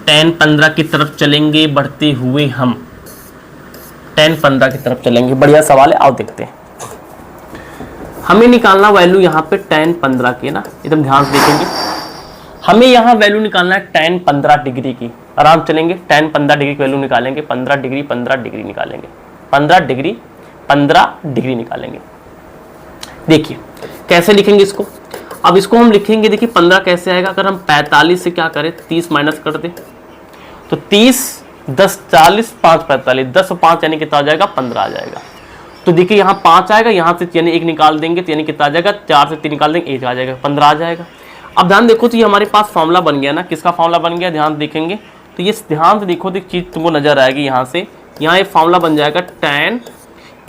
10-15 की तरफ चलेंगे बढ़ते हुए हम 10-15 की तरफ चलेंगे। बढ़िया सवाल है, आओ देखते हैं। हमें निकालना वैल्यू यहाँ पे 10-15 की ना, एकदम ध्यान से देखेंगे। हमें यहाँ वैल्यू निकालना है 10-15 डिग्री की। आराम चलेंगे 10-15 डिग्री की वैल्यू निकालेंगे। 15 डिग्री 15 डिग्री निकालेंगे, 15 डिग्री 15 डिग्री निकालेंगे। देखिए कैसे लिखेंगे इसको। अब इसको हम लिखेंगे, देखिए 15 कैसे आएगा, अगर हम 45 से क्या करें 30 माइनस कर दें तो 30 10 40 5 45 10 और 5 यानी कितना आ जाएगा, 15 आ जाएगा। तो देखिए यहाँ 5 आएगा, यहाँ से यानी 1 निकाल देंगे तो यानी कितना आ जाएगा, 4 से 3 निकाल देंगे 1 आ जाएगा, 15 आ जाएगा। अब ध्यान देखो तो ये हमारे पास फॉर्मूला बन गया ना। किसका फॉर्मूला बन गया, ध्यान देखेंगे तो ये ध्यान से देखो तो एक चीज़ तुमको नजर आएगी यहाँ से। यहाँ एक फॉर्मूला बन जाएगा tan,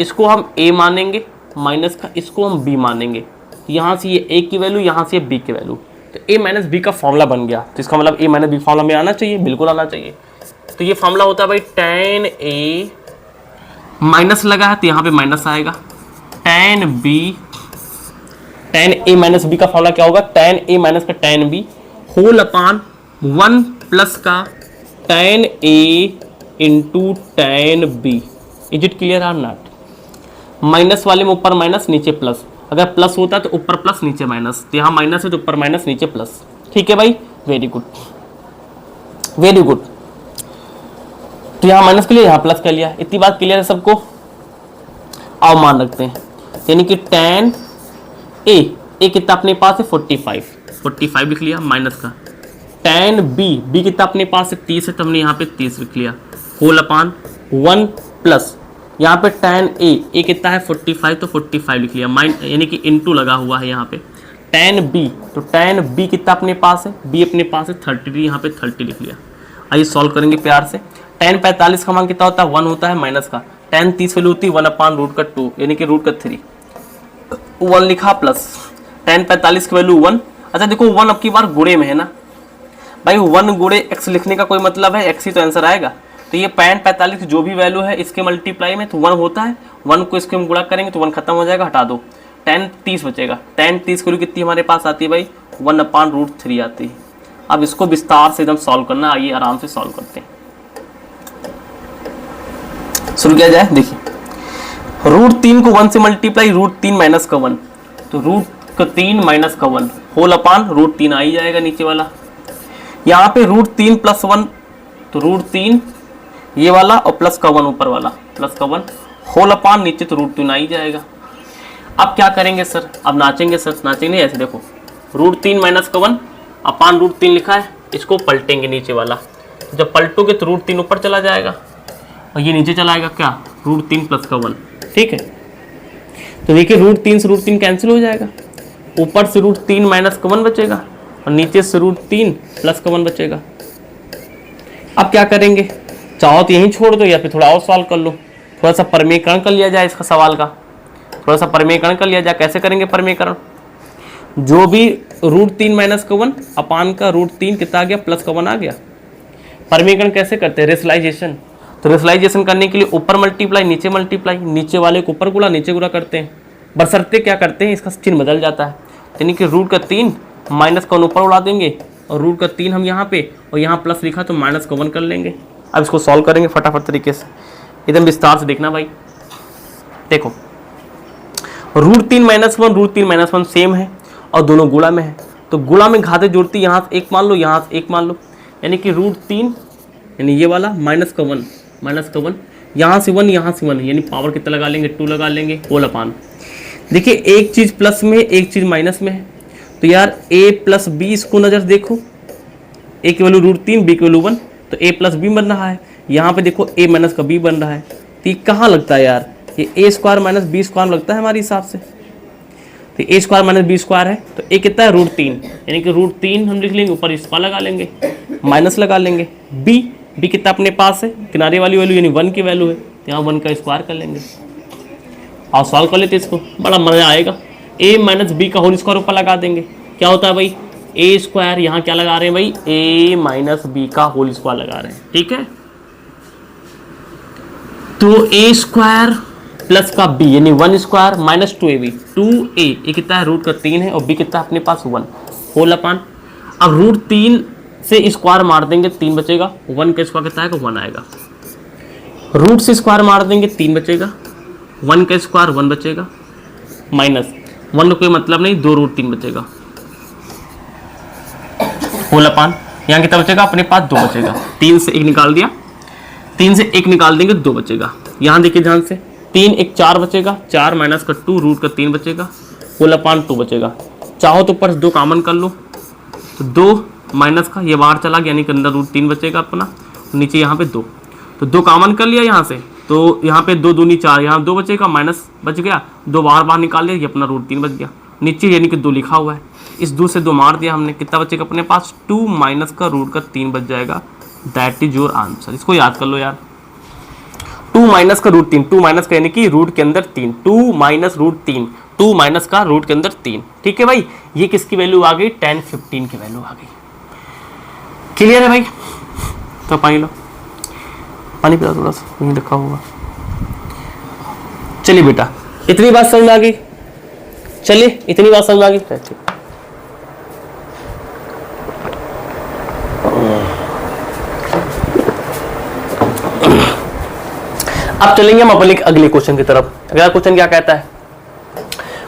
इसको हम a मानेंगे माइनस का इसको हम b मानेंगे। यहाँ से ये a की वैल्यू, यहाँ से b की वैल्यू, तो a माइनस b का फॉर्मूला बन गया। तो इसका मतलब a माइनस b फॉर्मूला में आना चाहिए, बिल्कुल आना चाहिए। तो ये फॉर्मूला होता है भाई tan a, माइनस लगा है तो यहाँ पे माइनस आएगा, tan a माइनस b का फॉर्मूला क्या होगा, tan a माइनस का tan b whole upon 1 plus का tan a into tan b। Is it clear or not. Minus वाले में ऊपर माइनस नीचे प्लस, अगर प्लस होता है तो ऊपर प्लस नीचे माइनस, तो यहाँ माइनस है तो ऊपर माइनस नीचे प्लस। ठीक है भाई, वेरी गुड वेरी गुड। तो यहाँ माइनस कर लिया, यहाँ प्लस कर लिया। इतनी बात क्लियर है सबको। आओ मान रखते हैं, यानी कि tan a कितना अपने पास है 45 लिख लिया माइनस का, tan b कितना अपने पास है 30 है तो हमने यहाँ पे 30 लिख लिया होल अपान 1 प्लस यहाँ पे tan a कितना है 45 तो 45 लिख लिया यानी कि इंटू लगा हुआ है यहाँ पे tan b, तो tan b कितना अपने पास है, b अपने पास है 30, यहाँ पे 30 लिख लिया। आइए सॉल्व करेंगे प्यार से। tan 45 का मान कितना होता है 1 होता है माइनस का, tan 30 वैल्यू होती है 1 अपान रूट का 2 यानी कि रूट का 3, 1 लिखा प्लस tan 45 की वैल्यू 1। अच्छा देखो 1 अब की बार गुणे में है ना भाई, 1 गुणे x लिखने का कोई मतलब है, x ही तो आंसर आएगा। तो ये tan 45 जो भी वैल्यू है इसके मल्टीप्लाई में तो 1 होता है, 1 को इसके हम गुणा करेंगे तो 1 खत्म हो जाएगा, हटा दो, tan 30 बचेगा। tan 30 की वैल्यू कितनी हमारे पास आती है भाई 1 अपान रूट 3 आती है। अब इसको विस्तार से एकदम सॉल्व करना, आइए आराम से सॉल्व करते हैं। शुरू किया जाए। देखिए रूट 3 को 1 से मल्टीप्लाई रूट 3 माइनस का 1, तो रूट का 3 माइनस का 1 होल अपान रूट 3 आ ही जाएगा नीचे वाला। यहाँ पे रूट 3 प्लस 1 तो रूट 3 ये वाला और प्लस का 1 ऊपर वाला प्लस का 1 होल अपान नीचे तो रूट 3 आ ही जाएगा। अब क्या करेंगे सर, अब नाचेंगे सर, नाचेंगे ऐसे देखो रूट 3 माइनस का 1 अपान रूट 3 लिखा है, इसको पलटेंगे नीचे वाला, जब पलटोगे तो रूट 3 ऊपर चला जाएगा और ये नीचे चला आएगा क्या रूट 3 प्लस का 1। ठीक है, तो देखिए रूट 3 से रूट 3 कैंसिल हो जाएगा, ऊपर से रूट 3 माइनस का 1 बचेगा और नीचे से रूट 3 प्लस का 1 बचेगा। अब क्या करेंगे, चाहो तो यहीं छोड़ दो या फिर थोड़ा और सॉल्व कर लो, थोड़ा सा परमीकरण कर लिया जाए इसका सवाल का, थोड़ा सा परमीकरण कर लिया जाए। कैसे करेंगे परमीकरण, जो भी रूट 3 माइनस का 1 अपान का रूट 3 कितना आ गया प्लस का 1 आ गया। परमीकरण कैसे करते हैं, रेशनलाइजेशन, तो रेशनलाइजेशन करने के लिए ऊपर मल्टीप्लाई नीचे मल्टीप्लाई, नीचे वाले को ऊपर गुणा नीचे गुणा करते हैं, बशर्ते क्या करते हैं इसका चिन्ह बदल जाता है, यानी कि रूट का 3 माइनस का 1 ऊपर उड़ा देंगे और रूट का 3 हम यहाँ पे और यहाँ प्लस लिखा तो माइनस का 1 कर लेंगे। अब इसको सॉल्व करेंगे फटाफट तरीके से, एकदम विस्तार से देखना भाई। देखो root 3 minus 1 root 3 minus 1 same है और दोनों गुणा में है, तो गुणा में घाते जोड़ती यहाँ से 1 मान लो यहाँ से 1 मान लो, यानी कि रूट 3 यानी ये वाला माइनस का 1 यहाँ से 1 यहाँ से 1, यानी पावर कितना लगा लेंगे 2 लगा लेंगे होल अपान। देखिए एक चीज़ प्लस में एक चीज़ माइनस में है, तो यार a प्लस बी इसको नज़र देखो, a की वैल्यू रूट 3 b की वैल्यू 1, तो a प्लस बी बन रहा है, यहाँ पे देखो a माइनस का b बन रहा है, तो ये कहाँ लगता है यार, ये a square minus B square लगता है हमारे हिसाब से, तो a square minus B square है, तो a कितना है रूट 3, यानी कि रूट 3 हम लिख लेंगे, ऊपर स्क्वायर लगा लेंगे माइनस लगा लेंगे, b कितना अपने पास है किनारे वाली वैल्यू यानी 1 की वैल्यू है, यहाँ 1 का स्क्वायर कर लेंगे और सॉल्व कर लेते इसको, बड़ा मजा आएगा। a माइनस बी का होल स्क्वायर ऊपर लगा देंगे, क्या होता है भाई a स्क्वायर, यहाँ क्या लगा रहे हैं भाई a माइनस बी का होल स्क्वायर लगा रहे हैं, ठीक है। तो a स्क्वायर प्लस का b यानी 1 स्क्वायर माइनस 2ab 2a, ये कितना है रूट का 3 है और b कितना अपने पास 1 होल अपान। अब रूट 3 से स्क्वायर मार देंगे 3 बचेगा, 1 का स्क्वायर कितना है 1 आएगा, रूट से स्क्वायर मार देंगे 3 बचेगा, 1 का स्क्वायर 1 बचेगा, माइनस 1 का कोई मतलब नहीं 2 रूट 3 बचेगा होल अपान। यहाँ कितना बचेगा अपने पास 2 बचेगा, 3 से 1 निकाल दिया, 3 से 1 निकाल देंगे 2 बचेगा, यहाँ देखिए ध्यान से 3 1 4 बचेगा, 4 माइनस का 2 रूट का 3 बचेगा होल अपान 2 बचेगा। चाहो तो ऊपर 2 कॉमन कर लो, तो 2 माइनस का ये बाहर चला गया यानी कि अंदर रूट 3 बचेगा अपना, नीचे यहाँ पे 2, तो 2 कॉमन कर लिया यहाँ से, तो यहाँ पे 2 दूनी 4, यहाँ 2 बचेगा माइनस बच गया, 2 बाहर निकाल लिया, ये अपना रूट 3 बच गया, नीचे यानी कि 2 लिखा हुआ है, इस 2 से 2 मार दिया हमने, कितना बचेगा अपने पास 2 माइनस का रूट का 3 बच जाएगा, दैट इज योर आंसर। इसको याद कर लो यार, 2 माइनस का रूट 3, 2 माइनस का यानी कि रूट के अंदर 3, 2 माइनस रूट 3, 2 माइनस का रूट के अंदर 3, ठीक है भाई। ये किसकी वैल्यू आ गई 10 15 की वैल्यू आ गई, क्लियर है भाई। तो पानी लो, पानी पिला थोड़ा सा, वहीं रखा होगा। चलिए बेटा इतनी बात समझ में आ गई, चलिए इतनी बात समझ में आ गई। अब चलेंगे हम अपने अगले क्वेश्चन की तरफ। अगला क्वेश्चन क्या कहता है,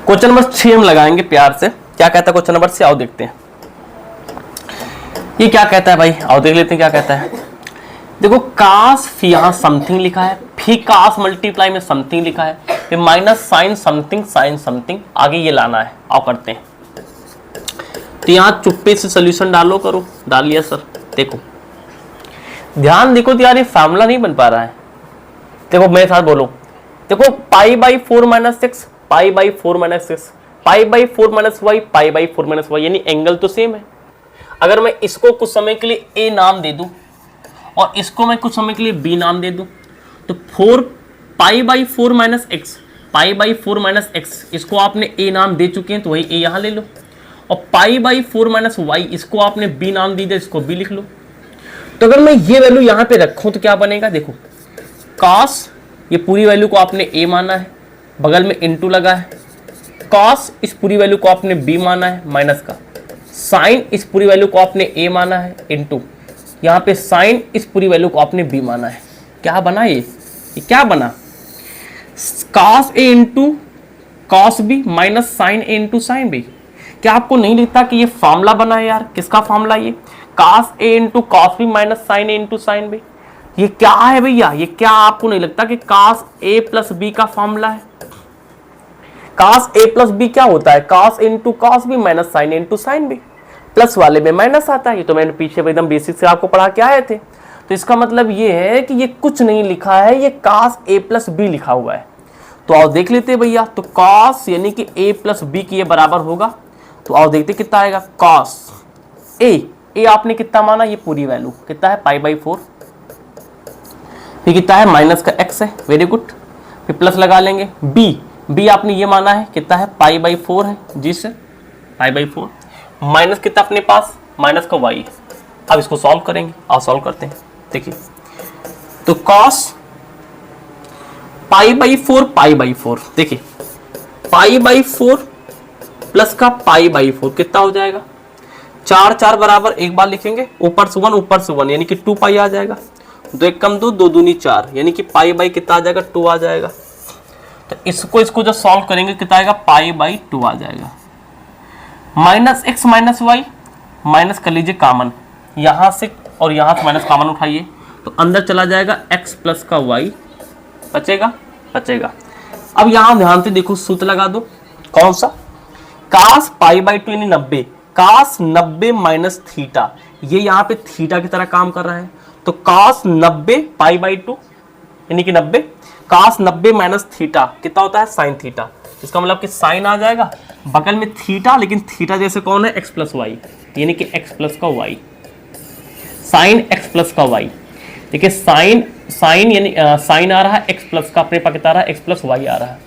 क्वेश्चन नंबर 6 हम लगाएंगे प्यार से, क्या कहता है क्वेश्चन नंबर 6, आओ देखते हैं ये क्या कहता है भाई, आओ देख लेते हैं क्या कहता है। देखो काश यहाँ समथिंग लिखा है, फिर काश मल्टीप्लाई में समथिंग लिखा है, फिर माइनस साइन समथिंग आगे ये लाना है, आओ करते हैं। तो यहाँ चुप्पे से सोल्यूशन डालो करो, डाल लिया सर। देखो ध्यान देखो तो यार ये फॉर्मूला नहीं बन पा रहा है, देखो मेरे साथ बोलो, देखो pi by 4 minus 6, pi by 4 minus 6, pi by 4 minus Y, pi by 4 minus Y, यानी एंगल तो सेम है। अगर मैं इसको कुछ समय के लिए ए नाम दे दूं और इसको मैं कुछ समय के लिए बी नाम दे दूं, तो 4 पाई by 4 minus X, pi by 4 minus x, इसको आपने ए नाम दे चुके हैं तो वही ए यहाँ ले लो, और पाई बाई 4 माइनस वाई, इसको आपने बी नाम दी दिया, इसको बी लिख लो। तो अगर मैं ये वैल्यू यहाँ पे रखूँ तो क्या बनेगा, देखो कॉस, ये पूरी वैल्यू को आपने ए माना है, बगल में इनटू लगा है, कॉस इस पूरी वैल्यू को आपने बी माना है माइनस का, साइन इस पूरी वैल्यू को आपने ए माना है इनटू, यहाँ पे साइन इस पूरी वैल्यू को आपने बी माना है। क्या बना ये क्या बना, cos A into cos B minus sign A into sign B. क्या आपको नहीं लगता कि ये फॉर्मूला बना है यार, किसका फॉर्मूला, ये cos A into cos B minus sign A into sign B. ये क्या है भैया, ये क्या आपको नहीं लगता कि कॉस ए प्लस बी का फॉर्मूला है। कॉस ए प्लस बी क्या होता है, cos into cos B minus sine into sign B, plus वाले में माइनस आता है, ये तो मैंने पीछे एकदम बेसिक से आपको पढ़ा के आए थे। तो इसका मतलब ये है कि ये कुछ नहीं लिखा है, ये कॉस ए प्लस बी लिखा हुआ है। तो आओ देख लेते हैं भैया, तो कॉस यानी कि ए प्लस बी की ये बराबर होगा, तो आओ देखते कितना आएगा, कॉस ए आपने कितना माना, ये पूरी वैल्यू कितना है पाई बाई 4, फिर कितना है माइनस का एक्स है, वेरी गुड, फिर प्लस लगा लेंगे, बी आपने ये माना है कितना है पाई बाई 4 है, जी सर पाई बाई 4, माइनस कितना अपने पास माइनस का वाई। अब इसको सॉल्व करेंगे, आओ सॉल्व करते हैं। देखिए तो cos π/4 देखिए π/4 प्लस का π/4 कितना हो जाएगा, 4 बराबर एक बार लिखेंगे, ऊपर से 1 यानी कि 2 पाई आ जाएगा, 2 एक कम 2 2 दूनी 4 यानी कि π/, कितना आ जाएगा 2 आ जाएगा। तो इसको जो सॉल्व करेंगे कितना आएगा, π/2 आ जाएगा। -x - y माइनस कर लीजिए कॉमन, यहां से और यहां से माइनस कॉमन उठाइए तो अंदर चला जाएगा x प्लस का y बचेगा। अब यहां ध्यान से देखो, सूत्र लगा दो, कौन सा, cos π/2 यानी 90, cos 90 माइनस थीटा, ये यहाँ पे थीटा की तरह काम कर रहा है, तो cos 90 π/2 यानी कि 90, cos 90 माइनस थीटा कितना होता है, साइन थीटा, इसका मतलब कि साइन आ जाएगा, बगल में थीटा, लेकिन थीटा जैसे कौन है, x प्लस वाई, यानी कि x प्लस का y, साइन x प्लस का y। देखिए साइन यानी साइन आ रहा है x प्लस का, अपने पास कितना आ रहा है, x प्लस वाई आ रहा है,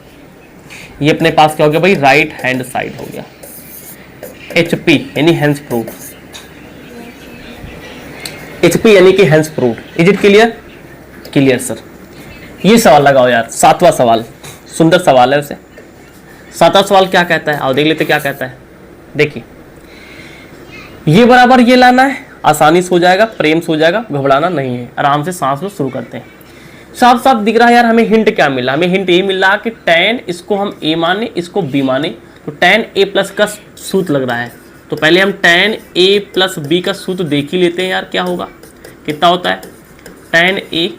ये अपने पास क्या हो गया भाई, राइट हैंड साइड हो गया, HP यानी हैंस प्रूव्ड, HP यानी कि hence proved. Is it clear? Clear sir. ये सवाल लगाओ यार, 7वां सवाल, सुंदर सवाल है उसे। 7वां सवाल क्या कहता है, आओ देख लेते क्या कहता है। देखिए ये बराबर ये लाना है, आसानी से हो जाएगा, प्रेम से हो जाएगा, घबराना नहीं है, आराम से सांस लो, शुरू करते हैं। साफ साफ दिख रहा है यार, हमें हिंट क्या मिला, हमें हिंट ये मिल रहा कि tan इसको हम a माने, इसको b माने, तो tan a प्लस का सूत्र लग रहा है, तो पहले हम tan a प्लस b का सूत्र देख ही लेते हैं यार, क्या होगा, कितना होता है, tan a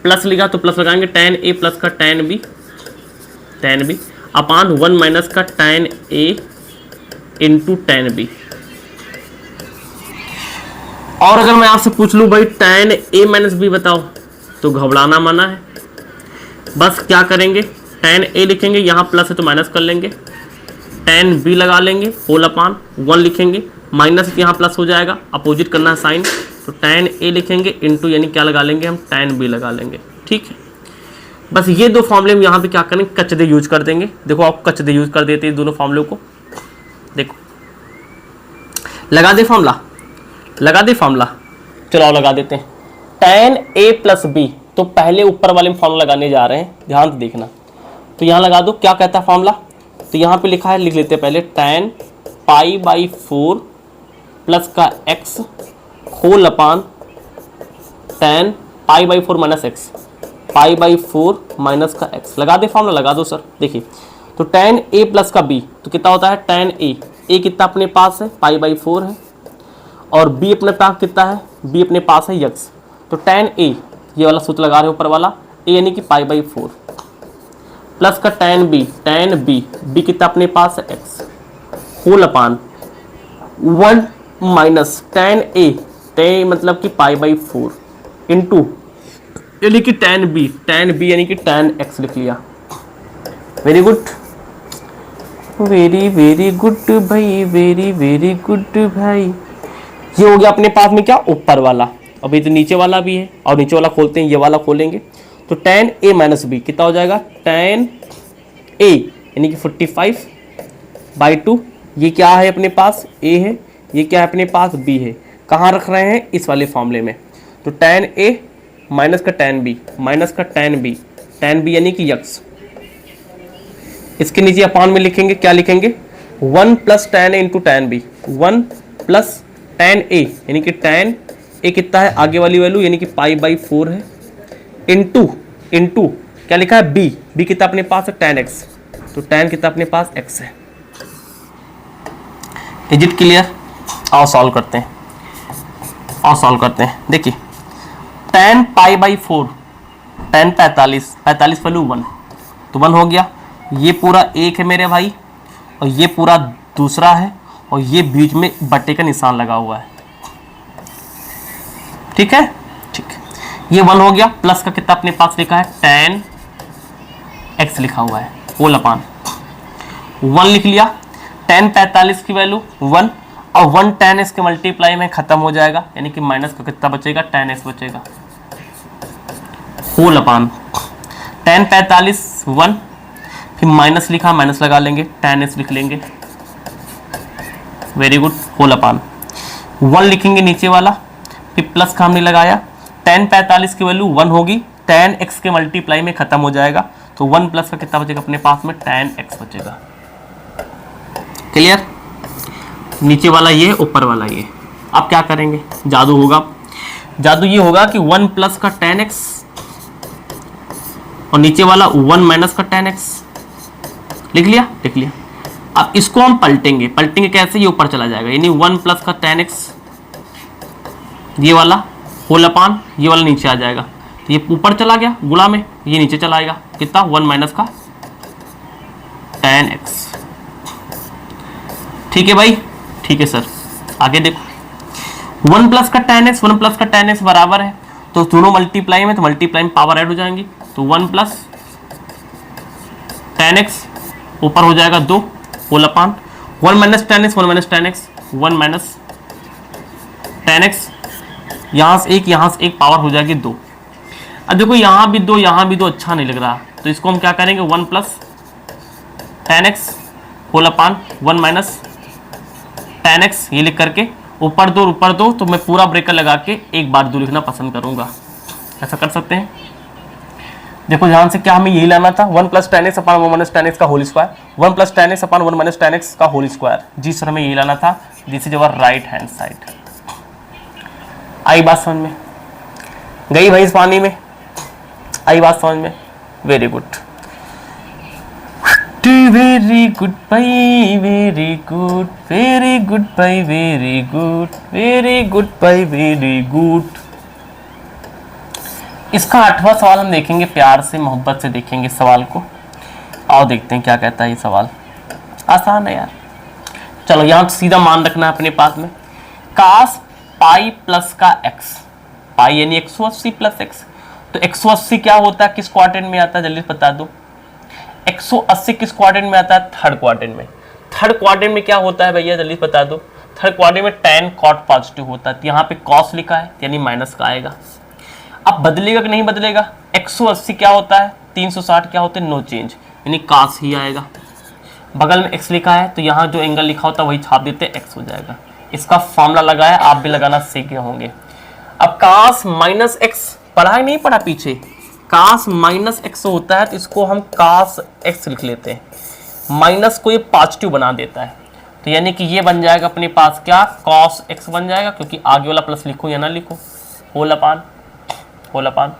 प्लस लिखा तो प्लस लगाएंगे, tan a प्लस का tan b अपान 1 माइनस का tan a into tan b। और अगर मैं आपसे पूछ लूँ भाई tan a माइनस b बताओ, तो घबराना मना है, बस क्या करेंगे, tan a लिखेंगे, यहाँ प्लस है तो माइनस कर लेंगे, tan b लगा लेंगे, होल अपान 1 लिखेंगे, माइनस यहाँ प्लस हो जाएगा, अपोजिट करना है साइन, तो tan a लिखेंगे इंटू यानी क्या लगा लेंगे हम, tan b लगा लेंगे। ठीक है, बस ये दो फॉर्मूले हम यहाँ पे क्या करेंगे, कचदे यूज कर देंगे। देखो आप कचदे यूज कर देते हैं दोनों फॉर्मूलों को, देखो लगा दे फॉर्मूला, चलो लगा देते हैं। tan a प्लस b, तो पहले ऊपर वाले में फॉर्मूला लगाने जा रहे हैं, ध्यान से देखना, तो यहाँ लगा दो, क्या कहता है फॉर्मूला, तो यहाँ पे लिखा है, लिख लेते हैं पहले, tan π/4 प्लस का x whole upon tan π/4 minus x, π/4 minus का x, लगा दे फॉर्मूला, लगा दो सर। देखिए तो tan a प्लस का b, तो कितना होता है, tan a कितना अपने पास है, π/4 है, और b अपने पास कितना है, b अपने पास है x, तो tan a, ये वाला सूत्र लगा रहे हैं ऊपर वाला, a यानी कि π/4 प्लस का tan b कितना अपने पास है x, whole upon 1 minus tan a मतलब कि π/4 इंटू यानी कि tan b यानी कि tan x लिख लिया। वेरी गुड भाई, वेरी गुड भाई। ये हो गया अपने पास में क्या, ऊपर वाला, अभी तो नीचे वाला भी है, और नीचे वाला खोलते हैं, ये वाला खोलेंगे, तो tan a माइनस b कितना हो जाएगा, tan a यानी कि 45/2, ये क्या है अपने पास, a है, ये क्या है अपने पास, b है, कहाँ रख रहे हैं, इस वाले फॉर्मूले में, तो tan a माइनस का tan b यानी कि x, इसके नीचे अपान में लिखेंगे, क्या लिखेंगे, 1 plus tan a into tan b, 1 plus tan a यानी कि tan a कितना है, आगे वाली वैल्यू यानी कि π/4 है, इंटू क्या लिखा है, b कितना अपने पास है, tan x, तो tan कितना अपने पास x है। Is it clear? आओ सॉल्व करते हैं, देखिए tan π/4, tan 45 वैल्यू 1, तो 1 हो गया, ये पूरा 1 है मेरे भाई, और ये पूरा दूसरा है, और ये बीच में बट्टे का निशान लगा हुआ है, ठीक है, ये 1 हो गया, प्लस का कितना अपने पास लिखा है, tan x लिखा हुआ है, होल अपान 1 लिख लिया, tan 45 की वैल्यू 1, और 1 tan x के मल्टीप्लाई में खत्म हो जाएगा, यानी कि माइनस का कितना बचेगा, tan x बचेगा, होल अपान tan 45 1, फिर माइनस लिखा, माइनस लगा लेंगे, tan x लिख लेंगे, वेरी गुड, होल अपान 1 लिखेंगे नीचे वाला, फिर प्लस का हमने लगाया, tan 45 की वैल्यू 1 होगी, tan x के मल्टीप्लाई में खत्म हो जाएगा, तो 1 प्लस का कितना बचेगा अपने पास में, tan x बचेगा। क्लियर? नीचे वाला ये, ऊपर वाला ये। अब क्या करेंगे, जादू होगा। जादू ये होगा कि 1 प्लस का tan x और नीचे वाला 1 माइनस का tan x। लिख लिया? लिख लिया। अब इसको हम पलटेंगे। पलटेंगे कैसे, ये ऊपर चला जाएगा, यानी 1 प्लस का tan x, ये वाला होल अपान ये वाला नीचे आ जाएगा, तो ये ऊपर चला गया गुणा में, ये नीचे चला आएगा, कितना, 1 माइनस का tan x। ठीक है भाई? ठीक है सर। आगे देखो, 1 प्लस का tan x, 1 प्लस का tan x बराबर है, तो दोनों मल्टीप्लाई में, तो मल्टीप्लाई में पावर ऐड हो जाएंगी, तो 1 प्लस tan x ऊपर हो जाएगा 2 whole upon 1 minus tan x, 1 minus tan x, 1 minus tan x, यहाँ से एक पावर हो जाएगी 2। अब देखो यहाँ भी 2, यहाँ भी 2, अच्छा नहीं लग रहा, तो इसको हम क्या करेंगे, 1 plus tan x whole upon 1 minus tan x, ये लिख करके ऊपर 2, तो मैं पूरा ब्रेकर लगा के एक बार 2 लिखना पसंद करूंगा। ऐसा कर सकते हैं। देखो ध्यान से, क्या हमें यही लाना था, 1 plus tan x upon 1 minus tan x का whole square, 1 plus tan x upon 1 minus tan x का होल स्क्वायर। जी सर, हमें यही लाना था। This is our right hand side. आई बात समझ में? गई भाई इस पानी में? आई बात समझ में? वेरी गुड, वेरी गुड भाई, वेरी गुड, वेरी गुड भाई, वेरी गुड, वेरी गुड भाई, वेरी गुड। इसका 8वां सवाल हम देखेंगे, प्यार से मोहब्बत से देखेंगे सवाल को। आओ देखते हैं क्या कहता है ये सवाल। आसान है यार। चलो यहाँ सीधा मान रखना है अपने पास में, काश पाई प्लस का x, पाई यानी 180 प्लस x, तो 180 क्या होता है, किस क्वाड्रेंट में आता है, जल्दी बता दो। 180 किस क्वाड्रेंट में आता है, थर्ड क्वाड्रेंट में। थर्ड क्वाड्रेंट में क्या होता है भैया, जल्दी बता दो। थर्ड क्वाड्रेंट में tan cot पॉजिटिव होता है, तो यहाँ पे cos लिखा है यानी माइनस का आएगा। अब बदलेगा कि नहीं बदलेगा, 180 क्या होता है, 360 क्या होता है, नो चेंज, यानी cos ही आएगा। बगल में x लिखा है, तो यहाँ जो एंगल लिखा होता है वही छाप देते, x हो जाएगा। इसका फॉर्मूला लगाया, आप भी लगाना सीख गए होंगे। अब cos माइनस x पढ़ा है नहीं पढ़ा पीछे, cos माइनस x होता है, तो इसको हम cos x लिख लेते हैं। माइनस को ये पॉजिटिव बना देता है, तो यानी कि ये बन जाएगा अपने पास क्या, cos x बन जाएगा, क्योंकि आगे वाला प्लस लिखो या ना लिखो, whole upon whole upon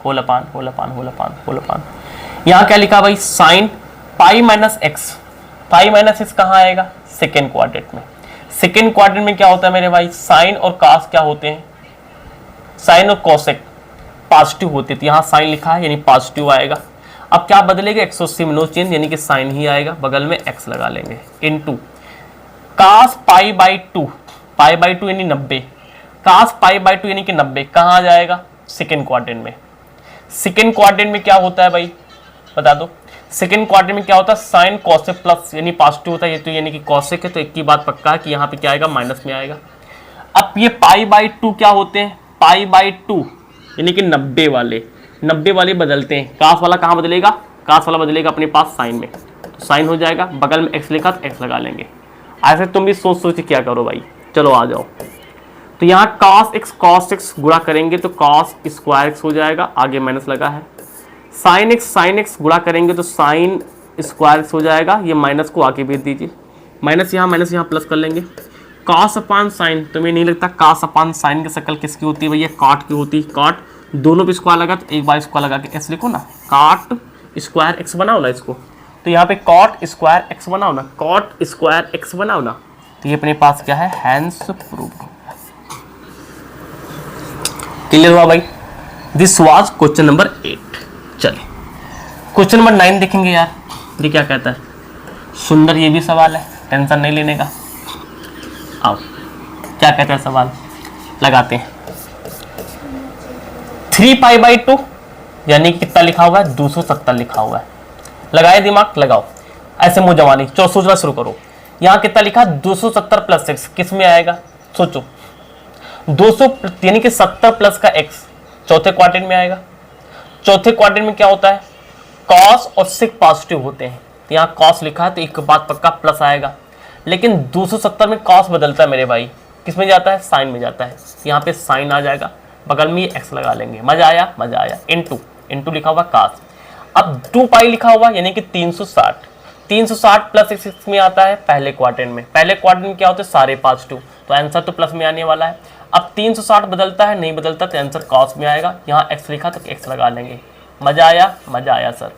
whole upon whole upon whole upon whole upon. यहाँ क्या लिखा भाई, sine pi minus X. Pi minus X कहाँ आएगा, सेकेंड क्वाड्रेंट में। सेकेंड क्वाड्रेंट में क्या होता है मेरे भाई, साइन और कास क्या होते हैं, साइन और कोसेक पॉजिटिव होते थे, यहाँ साइन लिखा है यानी पॉजिटिव आएगा। अब क्या बदलेगा, 180 में नो चेंज यानी कि साइन ही आएगा, बगल में x लगा लेंगे, into cos pi by 2, pi by 2 यानी 90, कास पाई बाई 2 यानी कि 90 कहाँ आ जाएगा, सेकेंड क्वाड्रेंट में। सेकेंड क्वाड्रेंट में क्या होता है भाई बता दो, सेकेंड क्वाड्रेंट में क्या होता है, साइन कॉसेक प्लस यानी पॉजिटिव होता है, ये तो यानी कि कॉसेक है, तो एक की बात पक्का है कि यहाँ पे क्या आएगा, माइनस में आएगा। अब ये पाई बाई 2 क्या होते हैं, पाई बाई 2 यानी कि 90 वाले, 90 वाले बदलते हैं, कास वाला कहाँ बदलेगा, कास वाला बदलेगा अपने पास साइन में, तो साइन हो जाएगा, बगल में x लिखा तो x लगा लेंगे। ऐसे तुम भी सोच सोच क्या करो भाई, चलो आ जाओ। तो यहाँ cos x गुणा करेंगे तो cos स्क्वायर x हो जाएगा, आगे माइनस लगा है। साइन x गुणा करेंगे तो साइन स्क्वायर x हो जाएगा, ये माइनस को आगे भेज दीजिए, माइनस यहाँ प्लस कर लेंगे। cos अपान साइन, तुम्हें नहीं लगता cos अपान साइन की शक्ल किसकी होती है भैया, कॉट की होती है। कॉट दोनों पे स्क्वायर लगा तो एक बार स्क्वायर लगा के s लिखो ना, कॉट स्क्वायर x बनाओ ना इसको, तो यहाँ पे कॉट स्क्वायर x बनाओ ना, कॉट स्क्वायर x बनाओ ना, तो ये अपने पास क्या है, हैंस प्रूव। क्लियर हुआ भाई, दिस वाज क्वेश्चन नंबर 8। चलिए क्वेश्चन नंबर 9 देखेंगे यार, ये क्या कहता है, सुंदर ये भी सवाल है, टेंशन नहीं लेने का। आओ क्या कहता है सवाल, लगाते हैं। 3 पाई बाई 2 यानी कितना लिखा हुआ है, 270 लिखा हुआ है, लगाए दिमाग लगाओ, ऐसे मुंह जवानी सोचना शुरू करो। यहाँ कितना लिखा, 270 प्लस x किस में आएगा, सोचो 200 यानी कि 70 प्लस का x चौथे क्वाड्रेंट में आएगा। चौथे क्वाड्रेंट में क्या होता है, cos और sec पॉजिटिव होते हैं, तो यहाँ cos लिखा है तो एक बात पक्का प्लस आएगा, लेकिन 270 में cos बदलता है मेरे भाई, किस में जाता है, साइन में जाता है, यहाँ पे साइन आ जाएगा, बगल में एक्स लगा लेंगे। मजा आया, मजा आया। इंटू लिखा हुआ कास। अब 2 पाई लिखा हुआ यानी कि 360। 360 प्लस एक्स में आता है पहले क्वाड्रेंट में। पहले क्वाड्रेंट में क्या होता है, सारे 5 2, तो आंसर तो प्लस में आने वाला है। अब 360 बदलता है, नहीं बदलता तो आंसर कॉस में आएगा। यहाँ एक्स लिखा तो एक्स लगा लेंगे। मजा आया, मजा आया सर।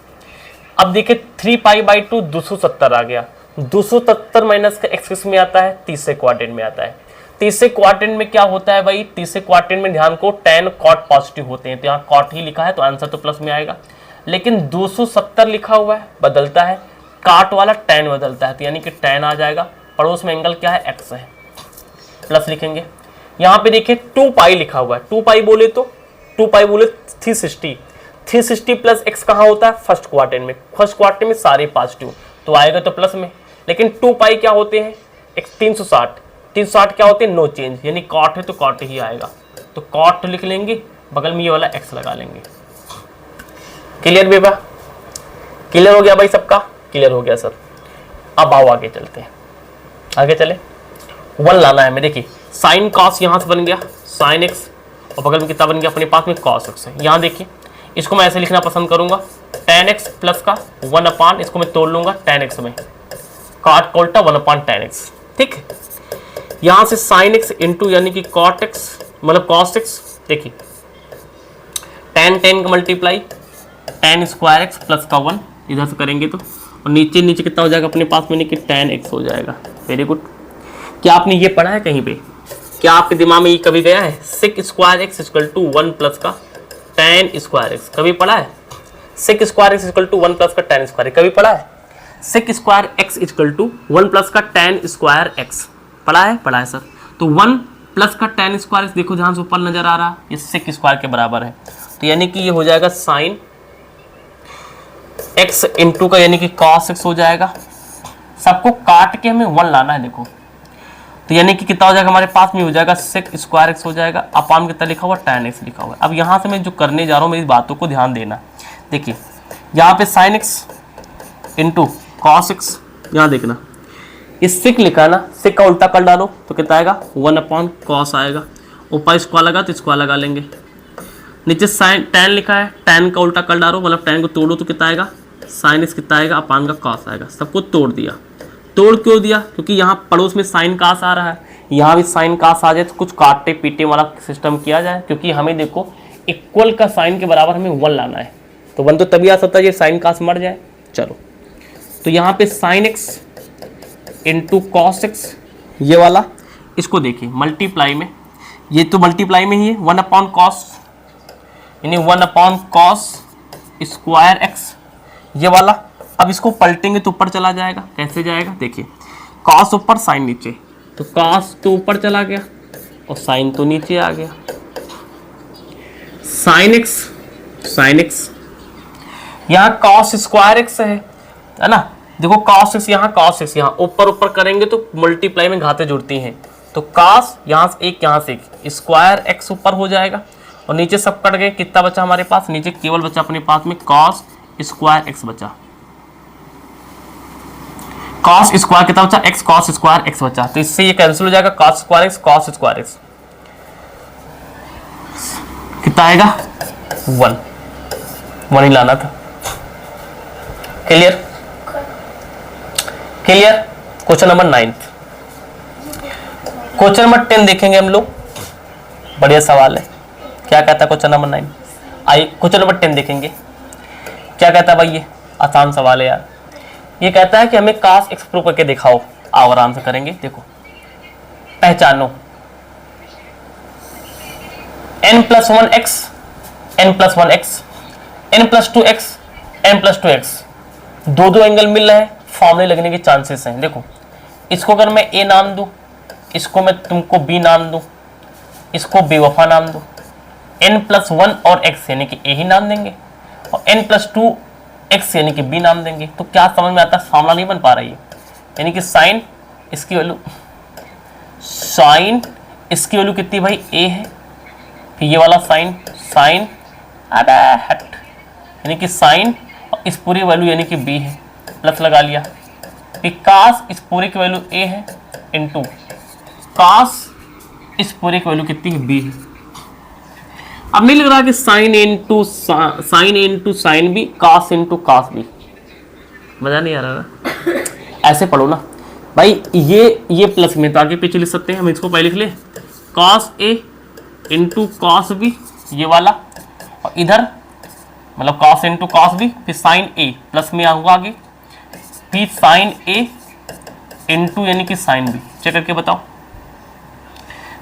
अब देखिए 3 पाई बाई 2 270 आ गया। 270 माइनस का एक्स में आता है, तीसरे क्वाड्रेंट में आता है। तीसरे क्वाड्रेंट में क्या होता है भाई, तीसरे क्वाड्रेंट में ध्यान को tan cot पॉजिटिव होते हैं, तो यहाँ cot ही लिखा है तो आंसर तो प्लस में आएगा। लेकिन 270 लिखा हुआ है, बदलता है, काट वाला tan बदलता है, तो यानी कि tan आ जाएगा। पड़ोस में एंगल क्या है, x है, प्लस लिखेंगे। यहाँ पे देखिए 2 पाई लिखा हुआ है। 2 पाई बोले तो 360 प्लस एक्स कहाँ होता है, फर्स्ट क्वाड्रेंट में। फर्स्ट क्वाड्रेंट में सारे पॉजिटिव, तो आएगा तो प्लस में। लेकिन 2 पाई क्या होते हैं, 360 क्या होते हैं, नो चेंज, यानी कॉट है तो कॉट ही आएगा, तो कॉट लिख लेंगे, बगल में ये वाला एक्स लगा लेंगे। क्लियर बेबा, क्लियर हो गया भाई सबका, क्लियर हो गया सर। अब आओ आगे चलते हैं, आगे चले। 1 लाना है हमें। देखिए साइन कॉस यहाँ से बन गया साइन एक्स, और बगल में कितना बन गया अपने पास में, कॉस एक्स है। यहाँ देखिए इसको मैं ऐसे लिखना पसंद करूंगा, tan x प्लस का 1 अपान, इसको मैं तोड़ लूंगा tan x में, cot का उल्टा 1 अपान tan x। ठीक, यहां से sin x इंटू यानी कि cot x मतलब cos x। देखिए tan का multiply tan square x plus का 1 इधर से करेंगे तो, और नीचे कितना हो जाएगा अपने पास में, कि tan x हो जाएगा। Very good. क्या आपने ये पढ़ा है कहीं पे, क्या आपके दिमाग में ये कभी गया है, sec square x equal to 1 plus का tan स्क्वायर x, कभी पढ़ा है? sec square x equal to 1 plus का tan स्क्वायर, कभी पढ़ा है? sec square x equal to 1 plus का tan स्क्वायर x, पढ़ा है? पढ़ा है सर। तो 1 प्लस का tan स्क्वायर x, देखो ध्यान से ऊपर नजर आ रहा है, ये sec स्क्वायर के बराबर है, तो यानी कि ये हो जाएगा sin x इंटू का यानी कि cos x हो जाएगा। सबको काट के हमें 1 लाना है, देखो तो यानी कि कितना हो जाएगा हमारे पास में, हो जाएगा sec स्क्वायर x हो जाएगा, अपान कितना लिखा हुआ, tan x लिखा हुआ है। अब यहाँ से मैं जो करने जा रहा हूँ, मेरी बातों को ध्यान देना। देखिए यहाँ पे sin x into cos x, यहाँ देखना इस sec लिखा ना, sec का उल्टा कर डालो तो कितना आएगा, 1 अपान cos आएगा, ऊपर स्क्वायर लगा तो स्क्वायर लगा लेंगे। नीचे sin tan लिखा है, tan का उल्टा कर डालो मतलब tan को तोड़ो तो कितना आएगा, sin x कितना आएगा, अपान का cos आएगा। सबको तोड़ दिया। तोड़ क्यों दिया, क्योंकि यहाँ पड़ोस में साइन कास आ रहा है, यहाँ भी साइन कास आ जाए तो कुछ काटते पीटे वाला सिस्टम किया जाए, क्योंकि हमें देखो इक्वल का साइन के बराबर हमें 1 लाना है, तो 1 तो तभी आ सकता है ये साइन कास मर जाए। चलो तो यहाँ पे sine x into cos x, ये वाला इसको देखिए मल्टीप्लाई में, ये तो मल्टीप्लाई में ही है, 1 अपॉन कॉस यानी 1 अपॉन कॉस स्क्वायर एक्स, ये वाला। अब इसको पलटेंगे तो ऊपर चला जाएगा, कैसे जाएगा, देखिए कॉस ऊपर साइन नीचे, तो कॉस तो ऊपर चला गया और साइन तो नीचे आ गया। साइन एक्स यहाँ कॉस स्क्वायर एक्स है ना, देखो कॉस एक्स यहाँ ऊपर करेंगे तो मल्टीप्लाई में घाते जुड़ती हैं, तो कॉस यहाँ से एक स्क्वायर एक्स ऊपर हो जाएगा, और नीचे सब कट गए, कितना बचा हमारे पास, नीचे केवल बचा अपने पास में कॉस स्क्वायर एक्स बचा। कॉस स्क्वायर कितना बचा, एक्स कॉस स्क्वायर एक्स बचा, तो इससे ये कैंसिल हो जाएगा, कॉस स्क्वायर एक्स कितना आएगा, 1 ही लाना था। Clear. Question number 9, question number 10 देखेंगे हम लोग, बढ़िया सवाल है। क्या कहता है क्वेश्चन नंबर 9, आइए क्वेश्चन नंबर 10 देखेंगे क्या कहता है भाई, ये आसान सवाल है यार। ये कहता है कि हमें कास एक्स प्रूव करके दिखाओ, आओ आराम से करेंगे। देखो पहचानो n plus 1x n plus 1x n plus 2x n plus 2x, दो एंगल मिल रहे हैं, फॉर्मूले लगने के चांसेस हैं। देखो इसको अगर मैं a नाम दूं, इसको मैं तुमको b नाम दूं, इसको बेवफा नाम दूं, n प्लस 1 और x यानी कि a ही नाम देंगे, और n प्लस 2x यानी कि b नाम देंगे, तो क्या समझ में आता है, फॉर्मूला नहीं बन पा रही है। यानी कि साइन इसकी वैल्यू कितनी भाई, a है, फिर ये वाला साइन अरे हट, यानी कि साइन और इस पूरी वैल्यू यानी कि b है, प्लस लगा लिया, फिर कास इस पूरी की वैल्यू a है इंटू कास इस पूरे की वैल्यू कितनी है, b है। अब नहीं लग रहा कि sine into sign B, cos into cos B, मजा नहीं आ रहा ना? ऐसे पढ़ो ना भाई, ये प्लस में तो आगे पीछे लिख सकते हैं हम, इसको पहले लिख ले cos A into cos B, ये वाला, और इधर मतलब कॉस इंटू कॉस बी, फिर साइन ए प्लस में आऊंगा आगे, फिर साइन ए इंटू यानी कि साइन बी। चेक करके बताओ,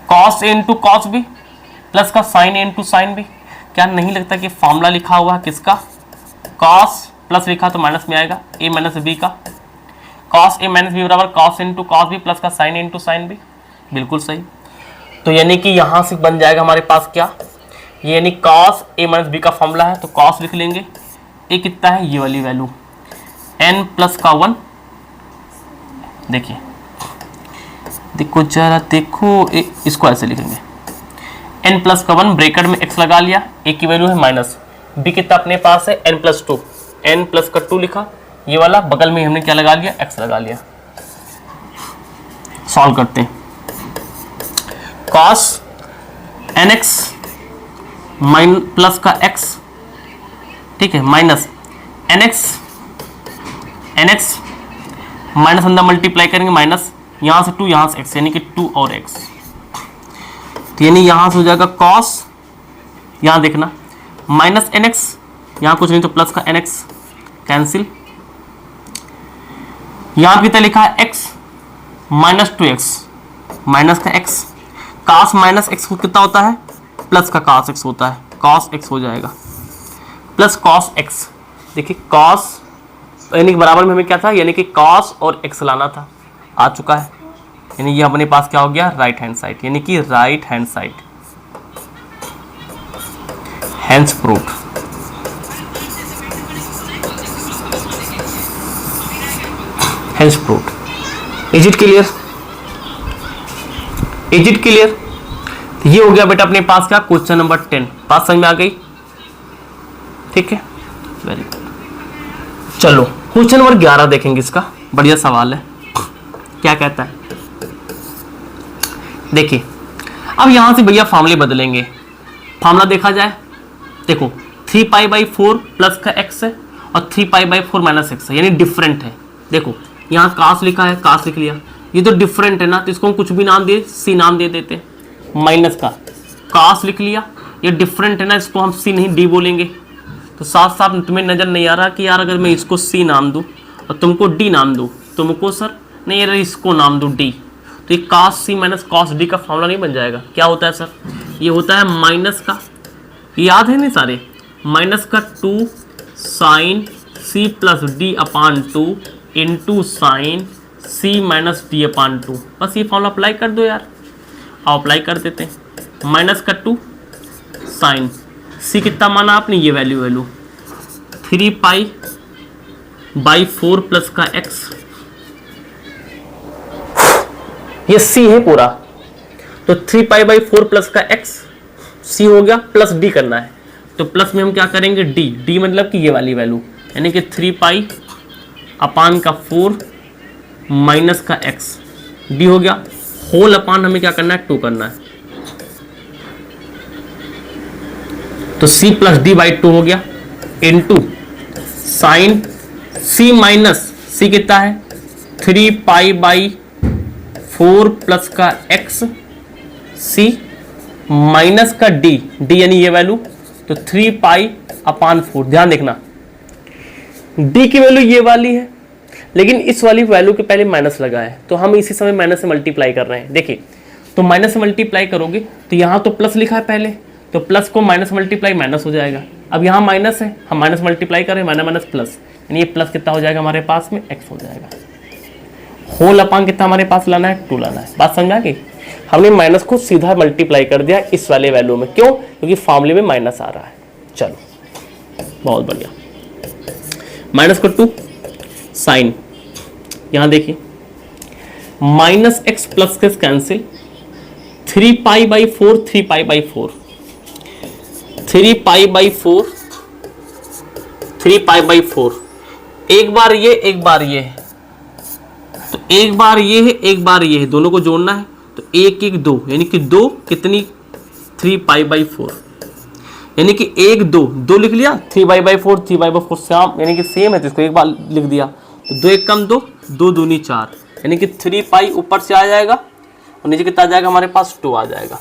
cos A into cos B plus का sine A into sign B. क्या नहीं लगता कि फॉर्मूला लिखा हुआ है किसका? कॉस प्लस लिखा तो माइनस में आएगा ए माइनस बी का, कॉस ए माइनस बी बराबर cos into cos B plus का sine A into sign B. बिल्कुल सही। तो यानी कि यहां से बन जाएगा हमारे पास क्या, ये यानी कॉस ए माइनस बी का फॉर्मूला है, तो कॉस लिख लेंगे, ए कितना है ये वाली वैल्यू n प्लस का 1। देखिए देखो जरा देखो, इसको ऐसे लिखेंगे n प्लस का 1 ब्रैकेट में x लगा लिया, a की वैल्यू है माइनस, b कितना अपने पास है n प्लस 2, n प्लस का 2 लिखा, ये वाला बगल में हमने क्या लगा लिया x लगा लिया। सॉल्व करते हैं, cos nx माइन प्लस का x, ठीक है, माइनस nx माइनस अंदर मल्टीप्लाई करेंगे, माइनस यहां से 2 यहां से x, यानी कि 2 और x, तो यानी यहां से हो जाएगा cos, यहां देखना माइनस nx, यहां कुछ नहीं तो प्लस का nx कैंसिल, यहां कितना लिखा है x माइनस 2x माइनस का x, cos माइनस x कितना होता है प्लस का cos x होता है, cos x हो जाएगा प्लस cos x। देखिए cos यानी कि बराबर में हमें क्या था, यानी कि cos और x लाना था, आ चुका है, यानी ये अपने पास क्या हो गया राइट हैंड साइड, यानी कि right hand side, hence proof. Hence proof. Is it clear? Is it clear? ये हो गया बेटा अपने पास क्या, क्वेश्चन नंबर 10। बात समझ में आ गई? ठीक है, वेरी गुड। चलो क्वेश्चन नंबर 11 देखेंगे, इसका बढ़िया सवाल है, क्या कहता है देखिए। अब यहां से भैया फार्मूले बदलेंगे, फार्मूला देखा जाए, देखो 3π/4 प्लस का x है और 3π/4 माइनस x है, यानी डिफरेंट है। देखो यहाँ कास लिखा है, कास लिख लिया, ये तो डिफरेंट है ना, तो इसको हम कुछ भी नाम दे, सी नाम दे देते, माइनस का कास लिख लिया, ये डिफरेंट है ना, इसको हम सी नहीं डी बोलेंगे। तो साथ साथ तुम्हें नजर नहीं आ रहा कि यार अगर मैं इसको सी नाम दूं और तुमको डी नाम दूं, तुमको सर नहीं यार इसको नाम दूं डी, तो ये कास सी माइनस कॉस डी का फॉर्मूला नहीं बन जाएगा। क्या होता है सर, ये होता है माइनस का, याद है नहीं सारे, माइनस का 2 साइन सी प्लस डी अपान 2 into sign C minus D अपान 2। बस ये फॉर्मूला अप्लाई कर दो यार, आओ अप्लाई कर देते हैं। माइनस का 2 साइन सी कितना माना आपने, ये वैल्यू 3π/4 प्लस का x, ये सी है पूरा, तो 3π/4 प्लस का x सी हो गया, प्लस डी करना है, तो प्लस में हम क्या करेंगे डी, डी मतलब कि ये वाली वैल्यू, यानी कि 3π/4 माइनस का x, डी हो गया, होल अपान हमें क्या करना है 2 करना है, तो c प्लस डी बाई 2 हो गया, into sine c minus c कितना है 3π/4 प्लस का x c माइनस का d, d यानी ये वैल्यू, तो 3π/4। ध्यान देखना d की वैल्यू ये वाली है, लेकिन इस वाली वैल्यू के पहले माइनस लगा है, तो हम इसी समय माइनस से मल्टीप्लाई कर रहे हैं। देखिए तो माइनस से मल्टीप्लाई करोगे तो यहाँ तो प्लस लिखा है पहले, तो प्लस को माइनस मल्टीप्लाई माइनस हो जाएगा। अब यहाँ माइनस है, हम माइनस मल्टीप्लाई करें, माइनस माइनस प्लस, यानी ये प्लस कितना हो जाएगा हमारे पास में x हो जाएगा। होल अपान कितना हमारे पास लाना है 2 लाना है। बात समझा गई? हमने माइनस को सीधा मल्टीप्लाई कर दिया इस वाले वैल्यू में, क्यों? क्योंकि फॉर्मूले में माइनस आ रहा है। चलो बहुत बढ़िया, माइनस को 2 साइन, यहाँ देखिए माइनस एक्स प्लस के कैंसिल, 3π/4 3π/4 3π/4 एक बार ये एक बार ये है, तो एक बार ये है एक बार ये है, दोनों को जोड़ना है, तो 1 1 2 यानी कि 2 कितनी 3π/4, यानी कि 1 2 लिख लिया, 3y/4 3y/4 सेम, यानी कि सेम है तो इसको एक बार लिख दिया, तो 2 1 कम 2 2 दूनी 4, यानी कि 3 पाई ऊपर से आ जाएगा और नीचे कितना आ जाएगा हमारे पास 2 आ जाएगा।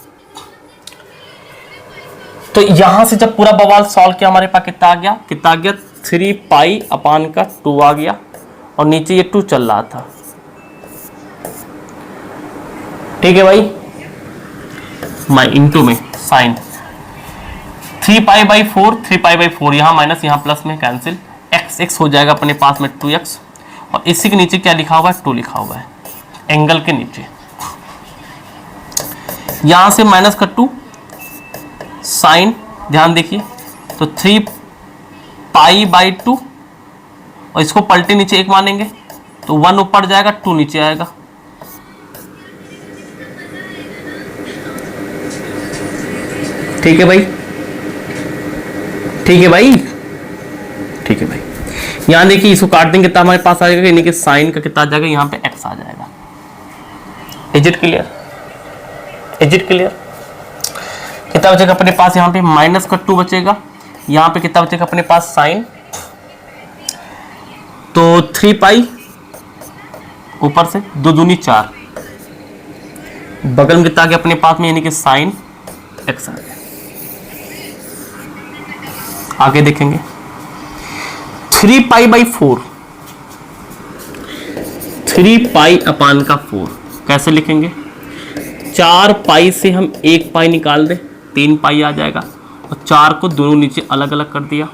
तो यहां से जब पूरा बवाल सॉल्व किया हमारे पास कितना आ गया 3 पाई अपान का 2 आ गया और नीचे ये 2 चल रहा था। ठीक है भाई, माई इंटू में साइन 3 पाई/4 यहाँ माइनस यहाँ प्लस में कैंसिल, x हो जाएगा अपने पास में 2x और इसी के नीचे क्या लिखा हुआ है 2 लिखा हुआ है एंगल के नीचे। यहां से माइनस का 2 साइन, ध्यान देखिए, तो 3 पाई/2 और इसको पलटे नीचे 1 मानेंगे तो 1 ऊपर जाएगा 2 नीचे आएगा। ठीक है भाई, ठीक है भाई, ठीक है भाई। यहां देखिए इसको काट देंगे कितना हमारे पास आ जाएगा, यानी कि साइन का कितना आ जाएगा यहाँ पे x आ जाएगा। Is it clear? Is it clear? कितना बचेगा अपने पास यहाँ पे माइनस का 2 बचेगा, यहाँ पे कितना बचेगा अपने पास साइन, तो 3 पाई ऊपर से 2 दूनी 4, बगल में कितना आ गया अपने पास में यानी कि साइन x आ गया। आगे देखेंगे 3 पाई/4 3 पाई अपान का 4 कैसे लिखेंगे, 4 पाई से हम 1 पाई निकाल दें 3 पाई आ जाएगा और 4 को दोनों नीचे अलग अलग कर दिया,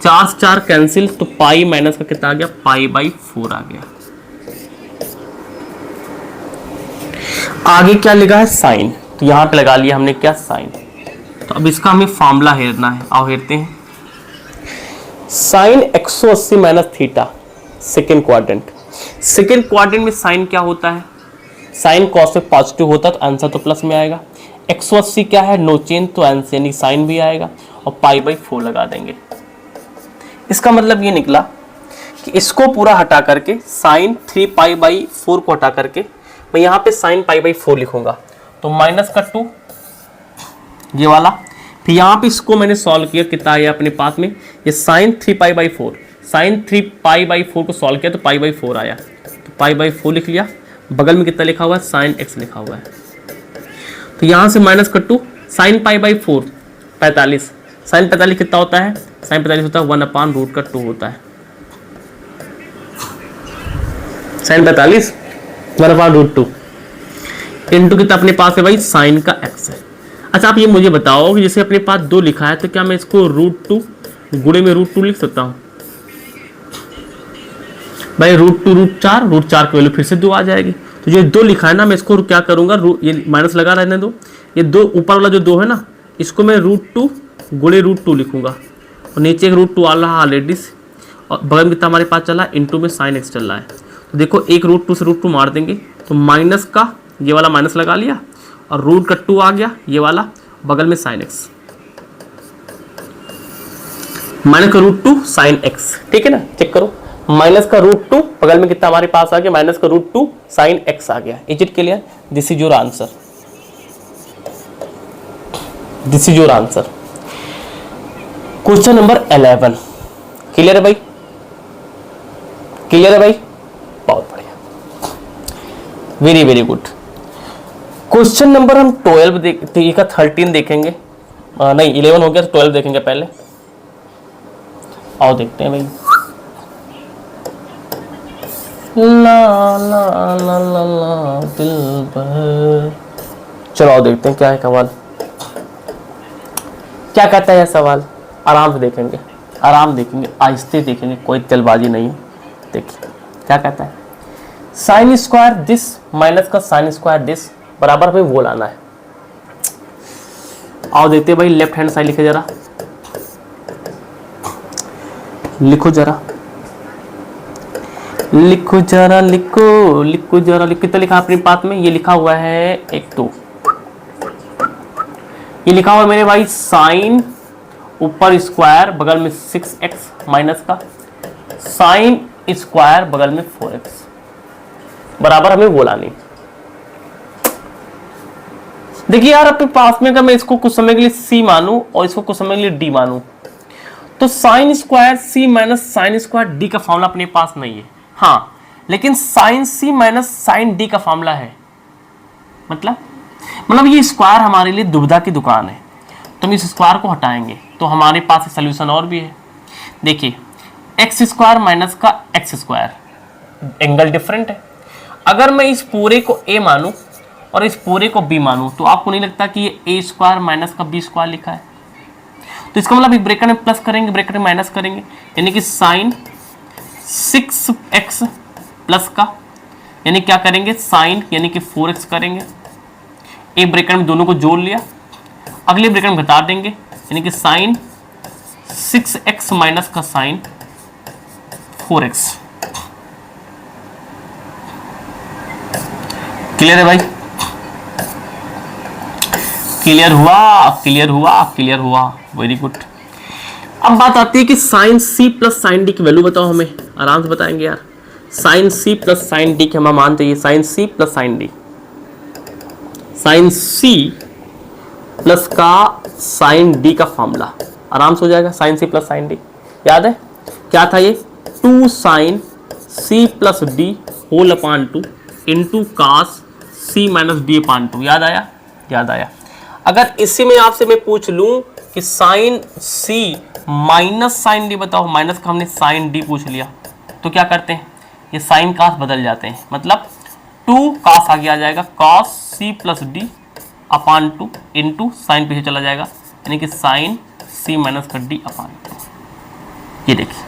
4 से 4 कैंसिल, तो पाई माइनस का कितना आ गया पाई/4 आ गया। आगे क्या लिखा है साइन, तो यहां पे लगा लिया हमने क्या साइन। तो अब इसका हमें फॉर्मूला हेरना है, आओ हेरते हैं। Sine 180 minus theta second quadrant, second quadrant में साइन क्या होता है, साइन कॉस में पॉजिटिव होता है तो आंसर तो प्लस में आएगा। 180 क्या है नो चेंज, तो आंसर यानी साइन भी आएगा और पाई/4 लगा देंगे। इसका मतलब ये निकला कि इसको पूरा हटा करके साइन 3 पाई/4 को हटा करके मैं यहाँ पे साइन पाई/4 लिखूंगा, तो माइनस का 2 ये वाला, फिर यहाँ पे इसको मैंने सॉल्व किया कितना आया अपने पास में, ये साइन 3 पाई/4, साइन 3 पाई/4 को सॉल्व किया तो पाई/4 आया, तो पाई/4 लिख लिया, बगल में कितना लिखा हुआ है साइन x लिखा हुआ है, तो यहाँ से माइनस का 2 साइन पाई/4 45, साइन 45 कितना होता है, साइन 45 होता है 1/√2 होता है, साइन 45 1/√2 इंटू कितना अपने पास है भाई साइन का x है। अच्छा आप ये मुझे बताओ कि जैसे अपने पास 2 लिखा है तो क्या मैं इसको √2 गुणे में √2 लिख सकता हूँ भाई, √2 √4 की वैल्यू फिर से 2 आ जाएगी, तो जो 2 लिखा है ना मैं इसको क्या करूंगा, ये माइनस लगा रहने दो, ये 2 ऊपर वाला जो 2 है ना इसको मैं √2 गुणे √2 लिखूंगा और नीचे एक √2 आ रहा ऑलरेडी, और बगल में कितना हमारे पास चला इंटू में साइन x चल रहा है, तो देखो एक √2 से √2 मार देंगे तो माइनस का ये वाला माइनस लगा लिया और रूट का 2 आ गया ये वाला, बगल में साइन x, माइनस का √2 साइन x, ठीक है ना, चेक करो, माइनस का √2 बगल में कितना हमारे पास आ गया माइनस का √2 साइन x आ गया। Is it clear? This is your answer, this is your answer. Question number 11 clear है भाई, क्लियर है भाई, बहुत बढ़िया, very very good. Question number हम 12 13 देखेंगे, नहीं 11 हो गया तो 12 देखेंगे पहले, आओ देखते हैं भाई। ला ला ला ला ला दिल पर, चलो आओ देखते हैं क्या है सवाल, क्या कहता है यह सवाल, आराम से देखेंगे, आराम देखेंगे, आहिस्ते देखेंगे, कोई जल्दबाजी नहीं है। देखिए क्या कहता है, साइन स्क्वायर दिस माइनस का साइन स्क्वायर दिस बराबर हमें वो लाना है। आओ देखते हैं भाई, लेफ्ट हैंड साइड लिखे जरा, लिखो जरा, लिखो जरा, लिखो लिखो जरा, कितना लिखा अपने पास में, ये लिखा हुआ है 1 2, ये लिखा हुआ है मेरे भाई साइन ऊपर स्क्वायर बगल में 6x माइनस का साइन स्क्वायर बगल में 4x बराबर हमें वो लानी। देखिए यार अपने पास में, अगर मैं इसको कुछ समय के लिए सी मानूं और इसको कुछ समय के लिए डी मानूं, तो साइन स्क्वायर सी माइनस साइन स्क्वायर डी का फॉर्मूला अपने पास नहीं है। हाँ, लेकिन sign C minus sign D का फॉर्मूला है। मतलब ये स्क्वायर हमारे लिए दुविधा की दुकान है, तो हम इस स्क्वायर को हटाएंगे तो हमारे पास सोल्यूशन और भी है। देखिए एक्स स्क्वायर माइनस का एक्स स्क्वायर, एंगल डिफरेंट है। अगर मैं इस पूरे को ए मानूं और इस पूरे को बी मानूं, तो आपको नहीं लगता कि ये ए स्क्वायर माइनस का बी स्क्वायर लिखा है? तो इसका मतलब एक ब्रैकेट में प्लस करेंगे, ब्रैकेट में माइनस करेंगे, यानी कि साइन 6x प्लस का, यानी क्या करेंगे साइन यानी कि 4x करेंगे। एक ब्रैकेट में दोनों को जोड़ लिया, अगले ब्रैकेट में घटा देंगे, यानी कि साइन 6x माइनस का साइन 4x। क्लियर है भाई? क्लियर हुआ, क्लियर हुआ, क्लियर हुआ, वेरी गुड। अब बात आती है कि sine C plus sine D की वैल्यू बताओ हमें, आराम से बताएंगे यार। Sine C plus sine D के हमें मान चाहिए, sine C plus sine D, sine C plus का साइन डी का फॉर्मूला आराम से हो जाएगा। Sine C plus sine D याद है क्या था? ये 2 sine C plus D whole upon 2 into cos C minus D upon 2। याद आया? याद आया। अगर इसी में आपसे मैं पूछ लूं कि sine C minus sign D बताओ, माइनस का हमने साइन डी पूछ लिया, तो क्या करते हैं, ये साइन कास बदल जाते हैं, मतलब 2 कास आगे आ जाएगा, cos C plus D upon 2 into sine पीछे चला जाएगा, यानी कि साइन सी माइनस का डी अपॉन 2। ये देखिए,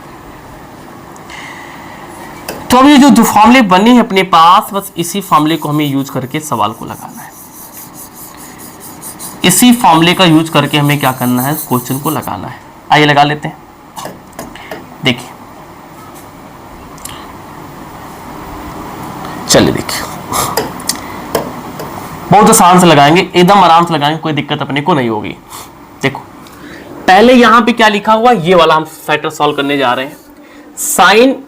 तो अभी जो फॉर्मूले बने हैं अपने पास, बस इसी फॉर्मूले को हमें यूज करके सवाल को लगाना है। इसी फॉर्मूले का यूज करके हमें क्या करना है, क्वेश्चन को लगाना है। आइए लगा लेते हैं। देखिए चलिए, देखिए बहुत आसान से लगाएंगे, एकदम आराम से लगाएंगे, कोई दिक्कत अपने को नहीं होगी। देखो पहले यहां पे क्या लिखा हुआ, ये वाला हम फैक्टर सॉल्व करने जा रहे हैं, साइन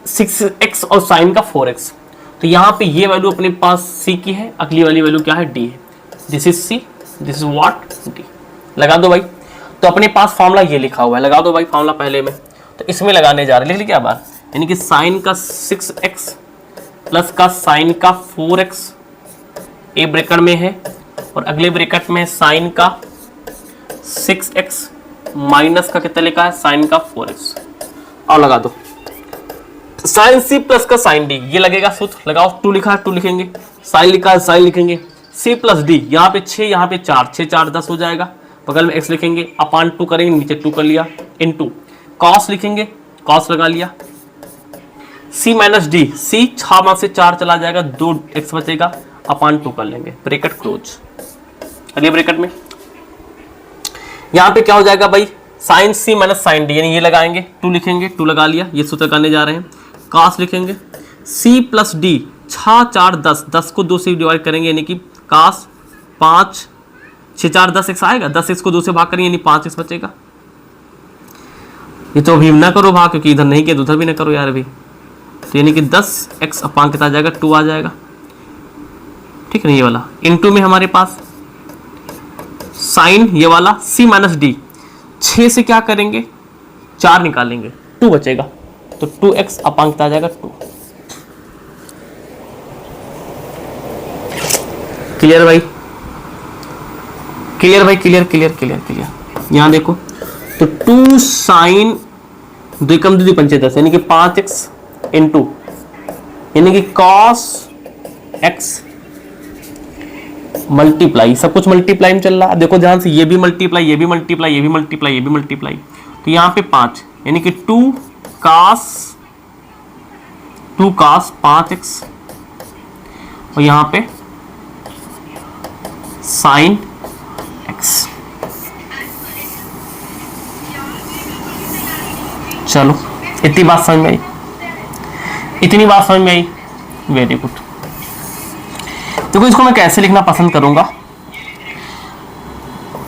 6x और साइन का 4x। तो यहां पे ये वैल्यू अपने पास c की है, अगली वाली वैल्यू क्या है, d है। This is c, this is what, d। लगा दो भाई। तो अपने पास फॉर्मूला ये लिखा हुआ है, लगा दो भाई फॉर्मूला पहले में। तो इसमें लगाने जा रहे हैं, लिख लिया क्या बात, यानी कि साइन का 6x प्लस का साइन का 4x ए ब्रैकेट में है, और अगले ब्रैकेट में साइन का 6x माइनस का कितना लिखा है, साइन का 4x। और लगा दो साइन सी प्लस का साइन डी, ये लगेगा सूत्र, लगाओ। 2 लिखा है 2 लिखेंगे, साइन लिखा है साइन लिखेंगे, सी प्लस डी, यहाँ पे 6 यहाँ पे 4, 6 4 10 हो जाएगा, बगल में x लिखेंगे, अपान 2 करेंगे, नीचे 2 कर लिया, इनटू कॉस लिखेंगे, कॉस लगा लिया, c माइनस डी, c 6 से 4 चला जाएगा, 2x बचेगा, अपान 2 कर लेंगे, ब्रैकेट क्लोज। अगले ब्रैकेट में यहाँ पे क्या हो जाएगा भाई, sign C minus sign D, यानी ये लगाएंगे, 2 लिखेंगे, 2 लगा लिया, ये सूत्र करने जा रहे हैं। कॉस लिखेंगे, c प्लस डी, 6 4 10, 10 को 2 से डिवाइड करेंगे, यानी कि कॉस 5 6 4 10 x आएगा, 10 x को 2 से भाग करेंगे, यानी 5x बचेगा। ये तो अभी ना करो भाग, क्योंकि इधर नहीं किया, उधर भी ना करो यार अभी। तो यानी कि 10x अपान कितना आ जाएगा, 2 आ जाएगा, ठीक है ना। ये वाला इनटू में हमारे पास साइन ये वाला c माइनस डी, 6 से क्या करेंगे, 4 निकालेंगे, 2 बचेगा, तो 2x अपान कितना आ जाएगा, 2। क्लियर भाई? क्लियर भाई? Clear clear clear clear. यहां देखो, तो 2 साइन 2 कम 2 पंचे 10, यानी कि 5x इंटू, यानी कि कॉस x मल्टीप्लाई, सब कुछ मल्टीप्लाई में चल रहा है। देखो ध्यान से, ये भी मल्टीप्लाई, ये भी मल्टीप्लाई, ये भी मल्टीप्लाई, ये भी मल्टीप्लाई, तो यहाँ पे 5, यानी कि 2 cos 5x, और यहाँ पे साइन x। चलो इतनी बात समझ में आई, इतनी बात समझ में आई, वेरी गुड। देखो इसको मैं कैसे लिखना पसंद करूंगा,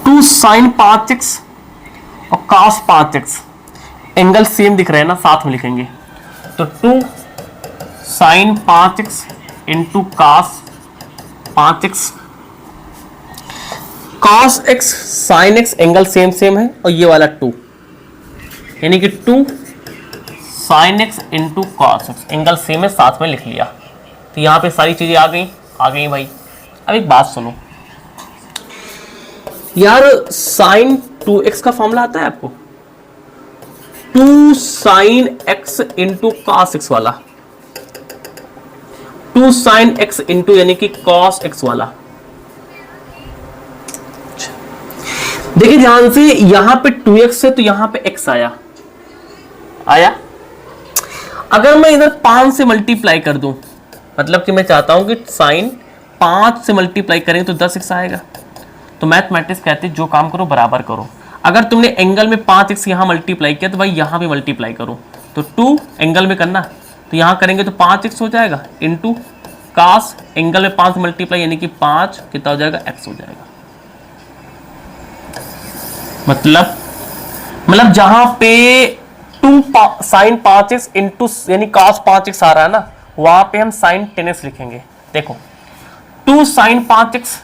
2 साइन 5x और cos 5x, एंगल सेम दिख रहे हैं ना, साथ में लिखेंगे, तो 2 sine 5x into cos 5x, cos x sin x angle same same है और ये वाला 2 यानी कि 2 sin x into cos x angle same है, साथ में लिख लिया। तो यहां पे सारी चीजें आ गई भाई। अब एक बात सुनो यार, sin 2x का फॉर्मूला आता है आपको, 2 sin x into cos x वाला, 2 sin x इंटू यानी कि cos x वाला। देखिए ध्यान से, यहां पे 2x है तो यहां पे x आया। अगर मैं इधर 5 से मल्टीप्लाई कर दूं, मतलब कि मैं चाहता हूं कि साइन 5 से मल्टीप्लाई करें तो 10x आएगा। तो मैथमेटिक्स कहते हैं जो काम करो बराबर करो। अगर तुमने एंगल में 5x यहां मल्टीप्लाई किया तो भाई यहां भी मल्टीप्लाई करो। तो 2 एंगल में करना, तो यहां करेंगे तो 5x हो जाएगा इंटू कास एंगल में 5 मल्टीप्लाई यानी कि 5 कितना हो जाएगा, x हो जाएगा। मतलब जहां पे 2 साइन 5x इंटू यानी cos 5x आ रहा है ना, वहां पे हम साइन 10x लिखेंगे। देखो 2 sine 5x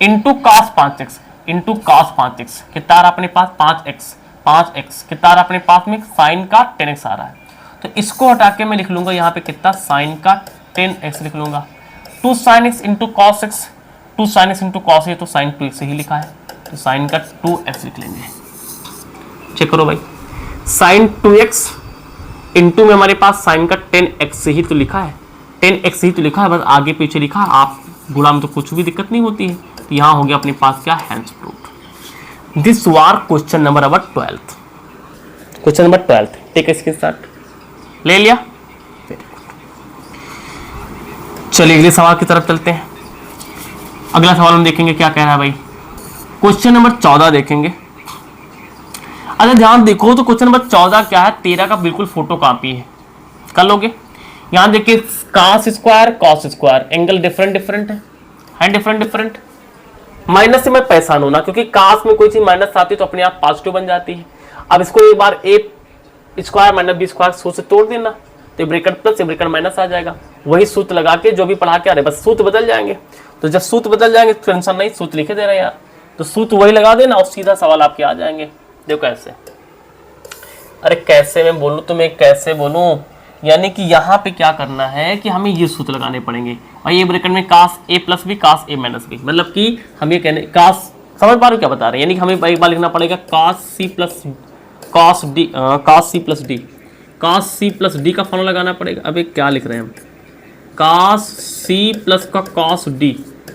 into cos 5x into cos 5x कितना आ रहा अपने पास, 5x कितना आ रहा अपने पास में, साइन का 10x आ रहा है। तो इसको हटा के मैं लिख लूंगा यहाँ पे कितना, साइन का 10x लिख लूंगा। 2 sin x into cos x, 2 sin x into cos, ये तो साइन 2x ही लिखा है, तो साइन का 2x लिख लेंगे। चेक करो भाई, साइन 2x इंटू में हमारे पास साइन का 10x ही तो लिखा है, 10x ही तो लिखा है, बस आगे पीछे लिखा। आप गुणा में तो कुछ भी दिक्कत नहीं होती है। तो यहाँ हो गया अपने पास क्या, hence proved. This was question number 12th, question number 12th। Take इसके साथ ले लिया। चलिए अगले सवाल की तरफ चलते हैं। अगला सवाल हम देखेंगे क्या कह रहा है भाई, क्वेश्चन नंबर 14 देखेंगे। अगर ध्यान देखो तो क्वेश्चन नंबर 14 क्या है, 13 का बिल्कुल फोटो कॉपी है, कर लोगे। यहां देखिए cos square cos square angle different है डिफरेंट। माइनस से मैं पहचानू ना, क्योंकि cos में कोई चीज माइनस आती है तो अपने आप पॉजिटिव बन जाती है। अब इसको एक बार a square minus b square सूत्र से तोड़ देना, तो ब्रैकेट प्लस ब्रैकेट माइनस आ जाएगा। वही सूत्र लगा के जो भी पढ़ा के आ रहे, बस सूत्र बदल जाएंगे। तो जब सूत्र बदल जाएंगे तो टेंशन नहीं, सूत्र लिखे दे रहे हैं यार, तो सूत्र वही लगा देना और सीधा सवाल आपके आ जाएंगे। देखो कैसे, अरे कैसे मैं बोलूं तो मैं कैसे बोलूं, यानी कि यहाँ पे क्या करना है कि हमें ये सूत्र लगाने पड़ेंगे। और ये ब्रैकेट में cos a plus b cos a minus b, मतलब कि हम ये कहने cos, समझ पा रहे हो क्या बता रहे हैं, यानी कि हमें एक बार लिखना पड़ेगा cos c प्लस d का फॉर्मूला लगाना पड़ेगा। अब क्या लिख रहे हैं हम, cos c प्लस का cos d,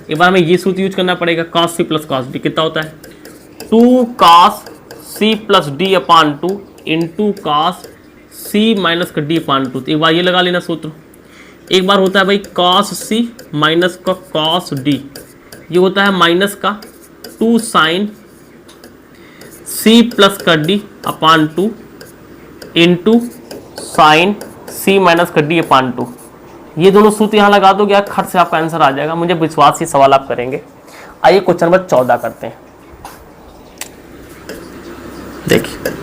एक बार हमें ये सूत्र यूज करना पड़ेगा। cos c plus cos d कितना होता है, 2 cos c plus d upon 2 into cos c minus का d अपान 2। एक बार ये लगा लेना सूत्र। एक बार होता है भाई cos c माइनस का cos d, ये होता है माइनस का 2 sin c प्लस का d upon 2 into sign c minus का d अपान 2। ये दोनों सूत्र यहाँ लगा दोगे, खट से आपका आंसर आ जाएगा, मुझे विश्वास ये सवाल आप करेंगे। आइए क्वेश्चन नंबर 14 करते हैं। देखिए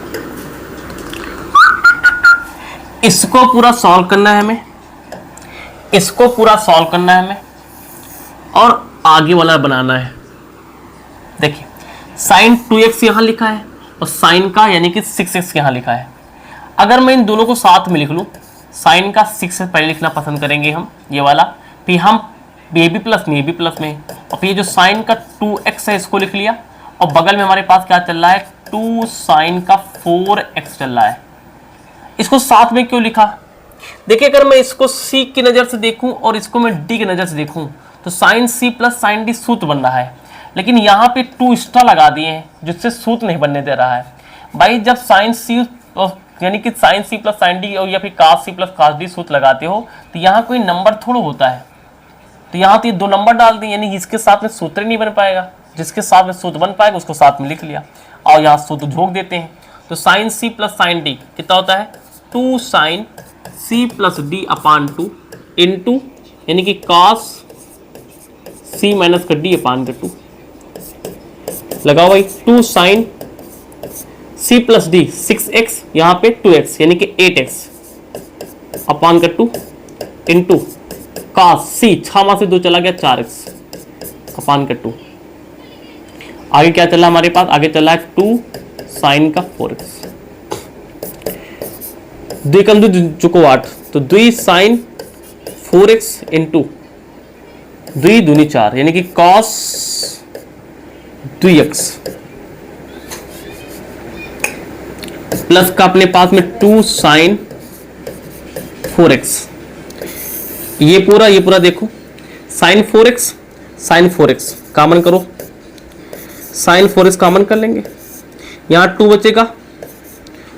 इसको पूरा सॉल्व करना है हमें, इसको पूरा सॉल्व करना है हमें और आगे वाला बनाना है। देखिए साइन 2x यहां लिखा है और साइन का यानी कि 6x यहां लिखा है। अगर मैं इन दोनों को साथ में लिख लूं, साइन का 6 से पहले लिखना पसंद करेंगे हम, ये वाला, फिर हम ये भी प्लस में, ये भी प्लस में, और फिर जो साइन का 2x है इसको लिख लिया, और बगल में हमारे पास क्या चल रहा है, 2 साइन का 4x चल रहा है। इसको साथ में क्यों लिखा, देखिए अगर मैं इसको c की नजर से देखूं और इसको मैं d की नजर से देखूं तो sine c plus sine d सूत्र बन रहा है, लेकिन यहाँ पे 2 एक्स्ट्रा लगा दिए हैं जिससे सूत्र नहीं बनने दे रहा है। भाई जब साइन c यानी कि sine c plus sine d या फिर cos c plus cos d सूत्र लगाते हो तो यहाँ कोई नंबर थोड़ा होता है, तो यहाँ तो ये 2 नंबर डाल दिए, यानी इसके साथ में सूत्र नहीं बन पाएगा, जिसके साथ में सूत्र बन पाएगा उसको साथ में लिख लिया और यहाँ सूत्र झोंक देते हैं। तो sine c plus sine d कितना होता है, 2 sine c plus d upon 2 into यानी कि cos c माइनस का d अपान का 2 लगाओ भाई, 2 sine c plus d 6x यहाँ पे 2x यानी कि 8x अपान का 2 इंटू cos c 6 में से 2 चला गया 4x अपान का 2 आगे क्या चला हमारे पास, आगे चला है 2 साइन का 4x, 2 कम 2 चुको 8, तो 2 साइन 4x इंटू 2 दूनी 4 यानी कि cos 2x प्लस का अपने पास में 2 साइन 4x, ये पूरा देखो साइन 4x कॉमन करो, साइन 4x कॉमन कर लेंगे, यहां 2 बचेगा,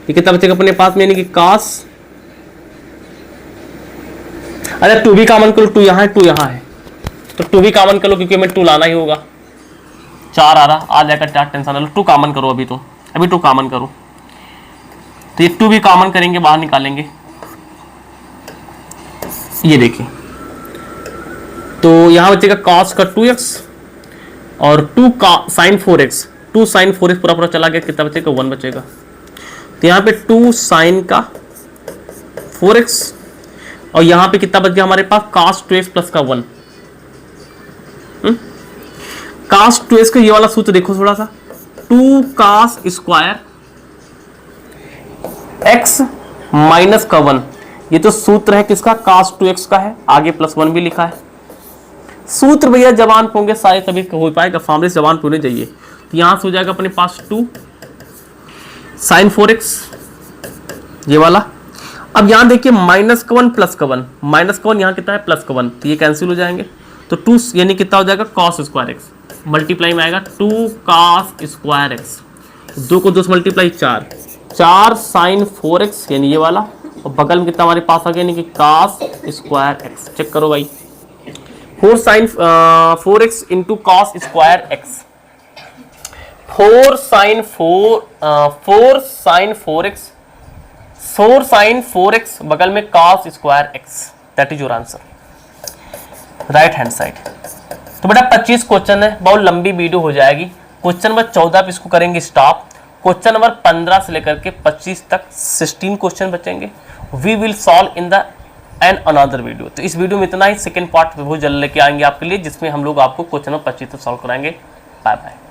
ये कितना बचेगा अपने पास में यानी कि cos, अरे 2 भी कॉमन करो, 2 यहां है 2 यहां है, तो 2 भी कॉमन कर लो क्योंकि हमें 2 लाना ही होगा, 4 आ जाएगा 4, टेंशन लो, 2 कॉमन करो, अभी 2 कॉमन करो, तो ये 2 भी कॉमन करेंगे, बाहर निकालेंगे, ये देखिए, तो यहां बचेगा cos का 2x और 2 का साइन 4x, 2 साइन 4x पूरा चला गया, कितना बचेगा 1 बचेगा, तो यहाँ पे 2 साइन का 4x और यहाँ पे कितना बच गया हमारे पास cos 2x प्लस का 1, cos 2x का ये वाला सूत्र देखो थोड़ा सा, 2 cos स्क्वायर x माइनस का 1, ये तो सूत्र है किसका, cos 2x का है, आगे प्लस 1 भी लिखा है, सूत्र भैया जबान पे होंगे सारे तभी हो पाएगा, फॉर्मूले जबान पे होने चाहिए, तो यहां से हो जाएगा अपने पास 2 साइन 4x ये वाला, अब यहां देखिए माइनस का 1 प्लस का 1, माइनस का 1 यहां कितना है प्लस का 1, तो ये कैंसिल हो जाएंगे, तो 2 यानी कितना हो जाएगा cos स्क्वायर x, मल्टीप्लाई में आएगा 2 cos स्क्वायर x, 2 को 2 से मल्टीप्लाई 4 साइन 4x यानी ये वाला, और बगल में कितना हमारे पास आ गया यानी कि cos स्क्वायर x, चेक करो भाई, 4 sine 4x into cos square x, 4 sine 4x बगल में cos square x, that is your answer, right hand side. तो बेटा 25 क्वेश्चन है, बहुत लंबी वीडियो हो जाएगी, क्वेश्चन नंबर 14 पे इसको करेंगे स्टॉप, क्वेश्चन नंबर 15 से लेकर के 25 तक 16 क्वेश्चन बचेंगे, we will solve in the end another video. तो इस वीडियो में इतना ही, सेकंड पार्ट बहुत जल्द लेके आएंगे आपके लिए, जिसमें हम लोग आपको क्वेश्चन नंबर 25 तक सॉल्व कराएंगे। Bye bye.